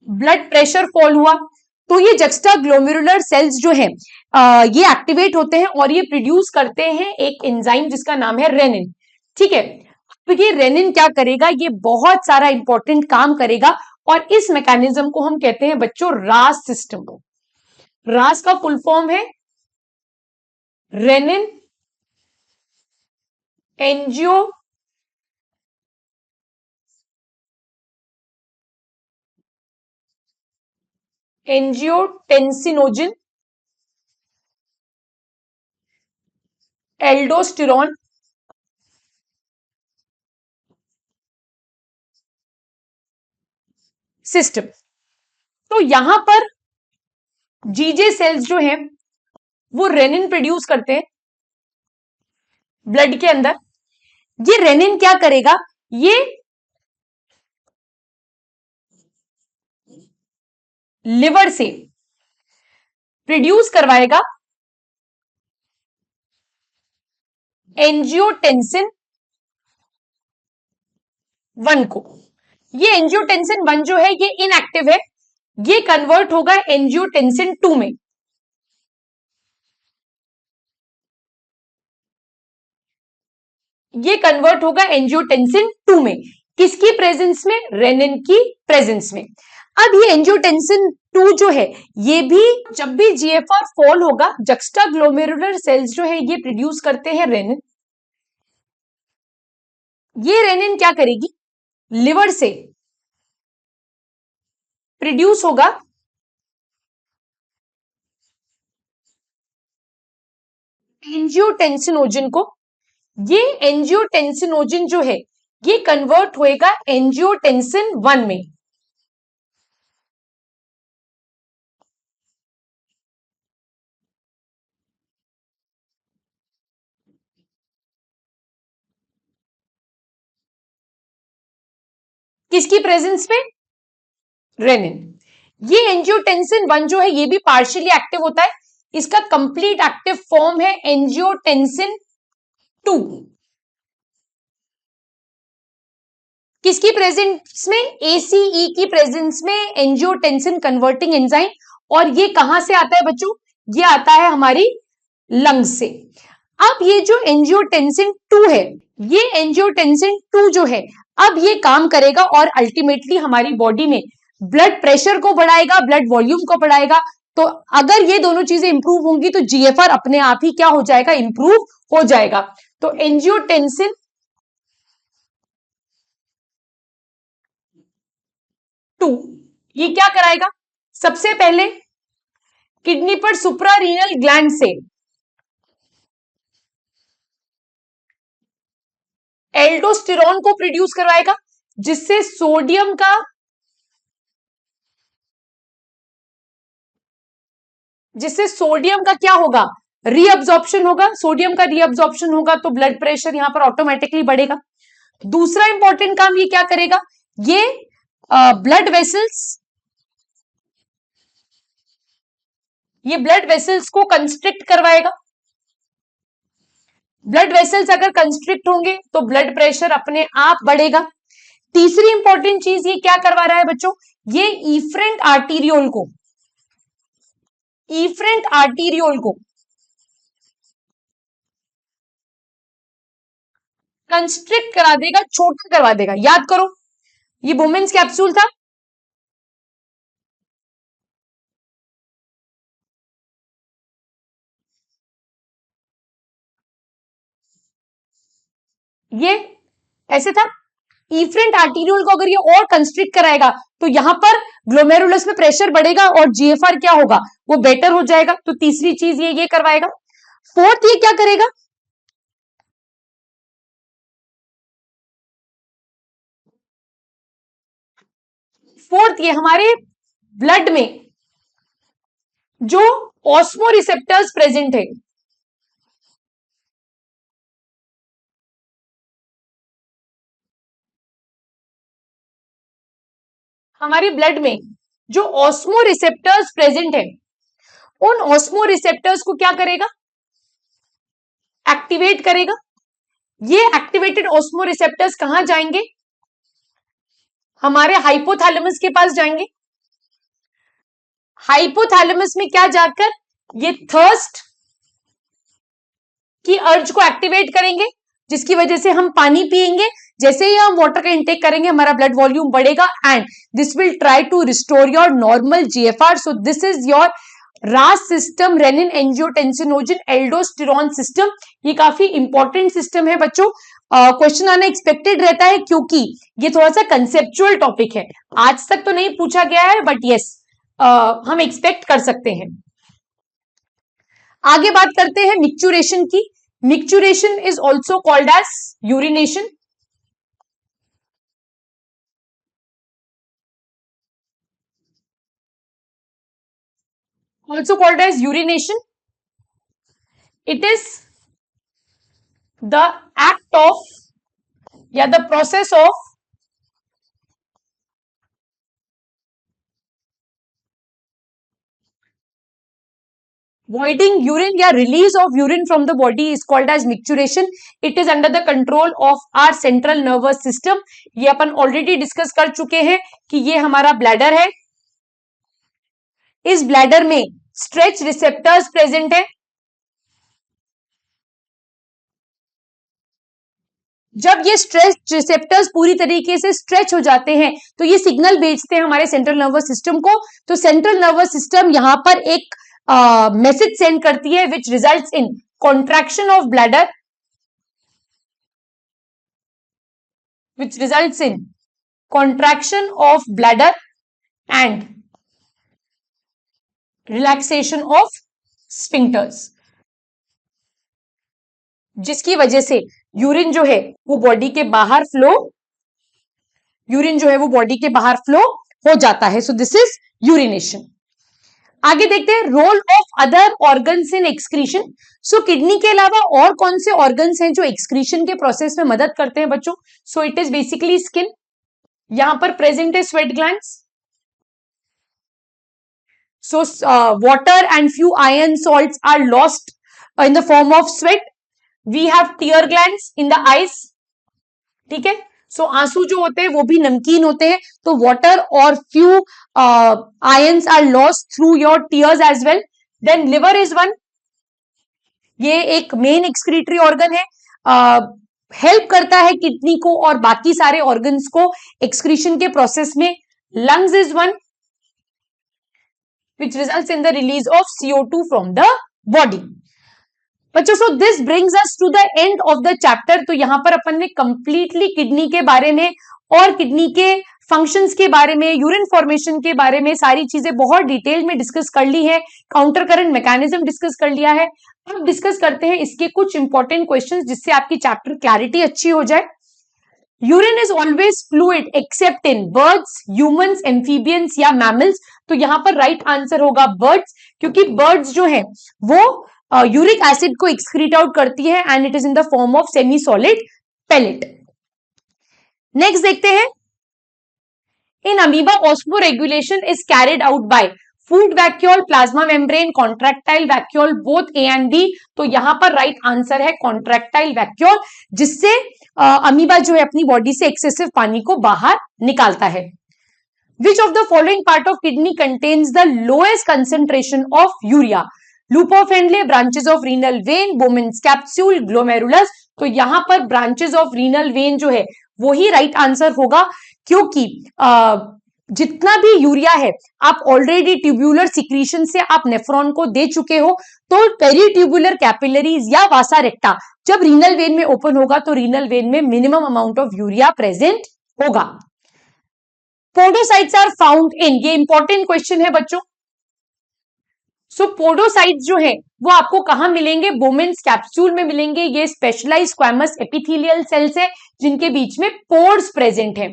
ब्लड प्रेशर फॉल हुआ, तो ये जक्स्टाग्लोमेरुलर सेल्स जो है ये एक्टिवेट होते हैं और ये प्रोड्यूस करते हैं एक एंजाइम जिसका नाम है रेनिन। ठीक है, तो ये रेनिन क्या करेगा, ये बहुत सारा इंपॉर्टेंट काम करेगा और इस मैकेनिज्म को हम कहते हैं बच्चों रास सिस्टम। रास का फुल फॉर्म है renin angio angiotensinogen aldosterone system. तो यहां पर जीजे सेल्स जो हैं वो रेनिन प्रोड्यूस करते हैं ब्लड के अंदर। ये रेनिन क्या करेगा, ये लिवर से प्रोड्यूस करवाएगा एंजियोटेंसिन 1 को। ये एंजियोटेंसिन 1 जो है ये इनएक्टिव है, ये कन्वर्ट होगा एंजियोटेंसिन 2 में। ये कन्वर्ट होगा एंजियोटेंसिन 2 में, किसकी प्रेजेंस में, रेनिन की प्रेजेंस में। अब ये एंजियोटेंसिन 2 जो है ये भी जब भी जीएफआर फॉल होगा जक्स्टाग्लोमेरुलर सेल्स जो है ये प्रोड्यूस करते हैं रेनिन। ये रेनिन क्या करेगी, लिवर से प्रोड्यूस होगा एंजियोटेंसिनोजिन को। ये एंजियोटेंसिनोजिन जो है ये कन्वर्ट होएगा एंजियोटेंसिन 1 में। किसकी प्रेजेंस में, रेनिन। ये एंजियोटेंसिन 1 जो है ये भी पार्शियली एक्टिव होता है, इसका कंप्लीट एक्टिव फॉर्म है एंजियोटेंसिन 2। किसकी प्रेजेंस में, एसीई की प्रेजेंस में एंजियोटेंसिन कन्वर्टिंग एंजाइम। और ये कहां से आता है बच्चों, ये आता है हमारी लंग्स से। अब ये जो एंजियोटेंसिन 2 है, ये एंजियोटेंसिन 2 जो है अब ये काम करेगा और अल्टीमेटली हमारी बॉडी में ब्लड प्रेशर को बढ़ाएगा, ब्लड वॉल्यूम को बढ़ाएगा। तो अगर ये दोनों चीजें इंप्रूव होंगी तो जीएफआर अपने आप ही क्या हो जाएगा, इंप्रूव हो जाएगा। तो एंजियोटेंसिन 2 ये क्या कराएगा, सबसे पहले किडनी पर सुप्रारीनल ग्लैंड से एल्डोस्टेरॉन को प्रोड्यूस करवाएगा, जिससे सोडियम का क्या होगा, रीअब्जॉर्प्शन होगा। सोडियम का रीअब्जॉर्प्शन होगा तो ब्लड प्रेशर यहां पर ऑटोमेटिकली बढ़ेगा। दूसरा इंपॉर्टेंट काम ये क्या करेगा, ये ब्लड वेसल्स को कंस्ट्रिक्ट करवाएगा। ब्लड वेसल्स अगर कंस्ट्रिक्ट होंगे तो ब्लड प्रेशर अपने आप बढ़ेगा। तीसरी इंपॉर्टेंट चीज ये क्या करवा रहा है बच्चों, ये इफरेंट आर्टीरियोल को कंस्ट्रिक्ट करा देगा, छोटा करवा देगा। याद करो ये वुमेन्स कैप्सूल था, ये ऐसे था। इफरेंट आर्टीरियोल को अगर ये और कंस्ट्रिक्ट कराएगा तो यहां पर ग्लोमेरुलस में प्रेशर बढ़ेगा और जीएफआर क्या होगा, वो बेटर हो जाएगा। तो तीसरी चीज ये करवाएगा। फोर्थ ये क्या करेगा, फोर्थ ये हमारे ब्लड में जो ऑस्मो रिसेप्टर्स प्रेजेंट है, हमारे ब्लड में जो ऑस्मो रिसेप्टर्स प्रेजेंट है, उन ऑस्मो रिसेप्टर्स को क्या करेगा, एक्टिवेट करेगा। ये एक्टिवेटेड ऑस्मो रिसेप्टर्स कहां जाएंगे, हमारे हाइपोथैलेमस के पास जाएंगे। हाइपोथैलेमस में क्या जाकर ये थर्स्ट की अर्ज को एक्टिवेट करेंगे, जिसकी वजह से हम पानी पिएंगे। जैसे ही हम वाटर का इंटेक करेंगे हमारा ब्लड वॉल्यूम बढ़ेगा and this will try to restore your normal GFR. So this is your RAS system, renin angiotensinogen aldosterone system. ये काफी इंपॉर्टेंट सिस्टम है बच्चों, क्वेश्चन आना एक्सपेक्टेड रहता है क्योंकि ये थोड़ा सा कंसेप्चुअल टॉपिक है। आज तक तो नहीं पूछा गया है बट यस हम एक्सपेक्ट कर सकते हैं। आगे बात करते हैं मिक्चुरेशन की। Micturition is also called as urination. also called as urination. It is the act of या the process of voiding urine या release of urine from the body is called as micturition. It is under the control of our central nervous system. ये अपन already discuss कर चुके हैं कि ये हमारा ब्लैडर है, इस ब्लैडर में स्ट्रेच रिसेप्टर्स प्रेजेंट है। जब ये स्ट्रेच रिसेप्टर्स पूरी तरीके से स्ट्रेच हो जाते हैं तो ये सिग्नल भेजते हैं हमारे सेंट्रल नर्वस सिस्टम को। तो सेंट्रल नर्वस सिस्टम यहां पर एक मैसेज सेंड करती है विच results in contraction of bladder, which results in contraction of bladder and relaxation of sphincters, जिसकी वजह से यूरिन जो है वो बॉडी के बाहर फ्लो हो जाता है। So this is urination. आगे देखते हैं role of other organs in excretion. So kidney के अलावा और कौन से ऑर्गन्स हैं जो एक्सक्रीशन के प्रोसेस में मदद करते हैं बच्चों? So it is basically skin, यहां पर प्रेजेंट है sweat glands. So water and few iron salts are lost in the form of sweat. We have tear glands in the eyes, ठीक है। सो आंसू जो होते हैं वो भी नमकीन होते हैं, तो वाटर और few ions are lost through your tears as well. Then liver is one, ये एक मेन एक्सक्रीटरी ऑर्गन है, हेल्प करता है किडनी को और बाकी सारे ऑर्गन्स को एक्सक्रीशन के प्रोसेस में। Lungs is one which results in the release of CO2 from the body. बच्चों so this brings us to the end of the chapter. तो यहां पर अपन ने कंप्लीटली किडनी के बारे में और किडनी के फंक्शंस के बारे में, यूरिन फॉर्मेशन के बारे में सारी चीजें बहुत डिटेल में डिस्कस कर ली है, काउंटर करंट मैकेनिज्म डिस्कस कर लिया है। अब डिस्कस करते हैं इसके कुछ इंपॉर्टेंट क्वेश्चंस जिससे आपकी चैप्टर क्लैरिटी अच्छी हो जाए। Urine is always fluid except in birds, humans, amphibians या मैमल्स। तो यहां पर राइट आंसर होगा बर्ड्स, क्योंकि बर्ड्स जो है वो यूरिक एसिड को एक्सक्रीट आउट करती है and it is in the form of semi solid pellet. Next देखते हैं, in amoeba osmoregulation is carried out by food vacuole, plasma membrane, contractile vacuole, both A and B. तो यहां पर right answer है contractile vacuole, जिससे amoeba जो है अपनी बॉडी से एक्सेसिव पानी को बाहर निकालता है। Which of the following part of kidney contains the lowest concentration of urea? Loop of Henley, branches of renal vein, Bowman's capsule, glomerulus. तो यहां पर ब्रांचेस ऑफ रीनल वेन जो है वो ही राइट आंसर होगा, क्योंकि जितना भी यूरिया है आप ऑलरेडी ट्यूब्यूलर सिक्रीशन से आप नेफ्रॉन को दे चुके हो, तो पेरीट्यूबुलर कैपिलरीज या वासा रेक्टा जब रीनल वेन में ओपन होगा तो रीनल वेन में minimum amount of urea present होगा। पोडोसाइट्स आर फाउंड इन, ये इंपॉर्टेंट क्वेश्चन है बच्चों। सो पोडोसाइट्स जो है वो आपको कहां मिलेंगे? बोमेन्स कैप्सूल में मिलेंगे। ये स्पेशलाइज्ड स्क्वैमस एपिथेलियल सेल्स है जिनके बीच में पोर्स प्रेजेंट है।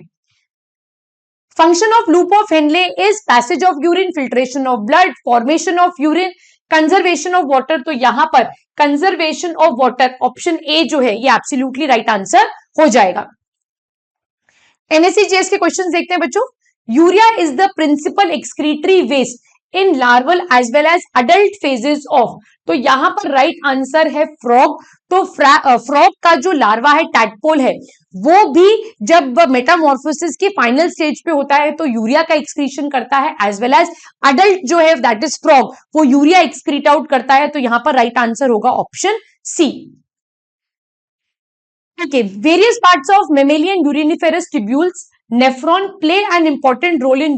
Function of loop of Henle is passage of urine, filtration of blood, formation of urine, conservation of water. तो यहां पर conservation of water option A जो है ये एब्सोल्युटली राइट आंसर हो जाएगा। एनएससी-जेएस के क्वेश्चंस देखते हैं बच्चों। Urea is the principal excretory waste in larval as well as adult phases of. तो यहां पर राइट आंसर है फ्रॉग। तो फ्रॉग का जो लार्वा है, टैडपोल है, वो भी जब मेटामॉर्फोसिस की फाइनल स्टेज पे होता है तो यूरिया का एक्सक्रीशन करता है, एज वेल एज अडल्ट जो है दैट इज फ्रॉग वो यूरिया एक्सक्रीट आउट करता है। तो यहां पर राइट आंसर होगा option C. Okay, various parts of mammalian uriniferous tubules, nephron play an important role in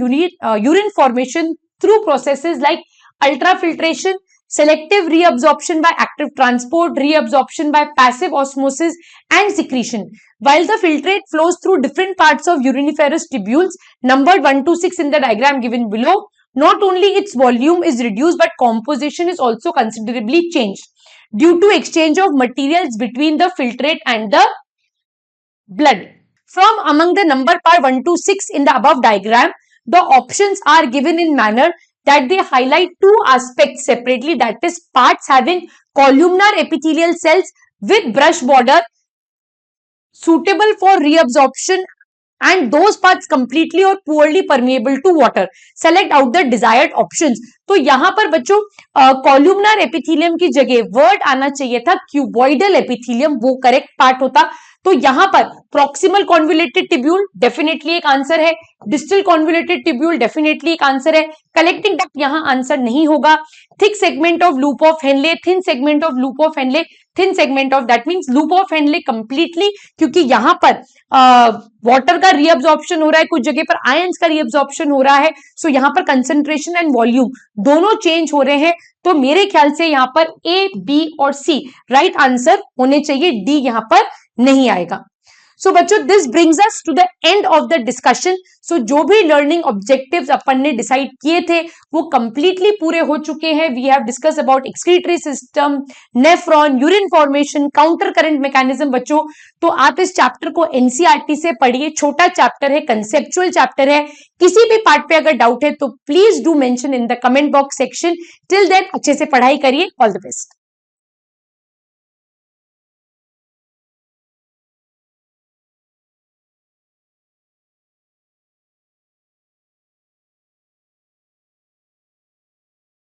urine formation through processes like ultrafiltration, selective reabsorption by active transport, reabsorption by passive osmosis, and secretion. While the filtrate flows through different parts of uriniferous tubules, numbered 1 to 6 in the diagram given below, not only its volume is reduced, but composition is also considerably changed due to exchange of materials between the filtrate and the blood. From among the number part 1 to 6 in the above diagram, the options are given in manner that they highlight two aspects separately, that is parts having columnar epithelial cells with brush border suitable for reabsorption and those parts completely or poorly permeable to water. Select out the desired options. तो यहां पर बच्चों columnar epithelium की जगह word आना चाहिए था cuboidal epithelium, वो करेक्ट पार्ट होता। तो यहां पर प्रॉक्सिमल कॉन्वोल्यूटेड ट्यूब्यूल डेफिनेटली एक आंसर है, डिस्टल कॉन्वोल्यूटेड ट्यूब्यूल डेफिनेटली एक आंसर है, कलेक्टिंग डक्ट यहां आंसर नहीं होगा। Thick segment of loop of Henley, thin segment of loop of Henley, thin segment of that means loop of Henley completely, क्योंकि यहां पर वाटर का रीअब्जॉर्प्शन हो रहा है, कुछ जगह पर आयंस का रीअब्जॉर्प्शन हो रहा है। सो यहां पर कंसंट्रेशन एंड वॉल्यूम दोनों चेंज हो रहे हैं। तो मेरे ख्याल से यहां पर ए, बी और सी राइट आंसर होने चाहिए, डी यहां पर नहीं आएगा। सो बच्चों this brings us to the end of the discussion. So जो भी लर्निंग ऑब्जेक्टिव्स अपन ने डिसाइड किए थे वो कंप्लीटली पूरे हो चुके हैं। We have discuss about excretory system, nephron, urine formation, counter current mechanism. बच्चों तो आप इस चैप्टर को एनसीईआरटी से पढ़िए, छोटा चैप्टर है, कंसेप्चुअल चैप्टर है। किसी भी पार्ट पे अगर डाउट है तो please do mention in the comment box section. Till then अच्छे से पढ़ाई करिए। All the best.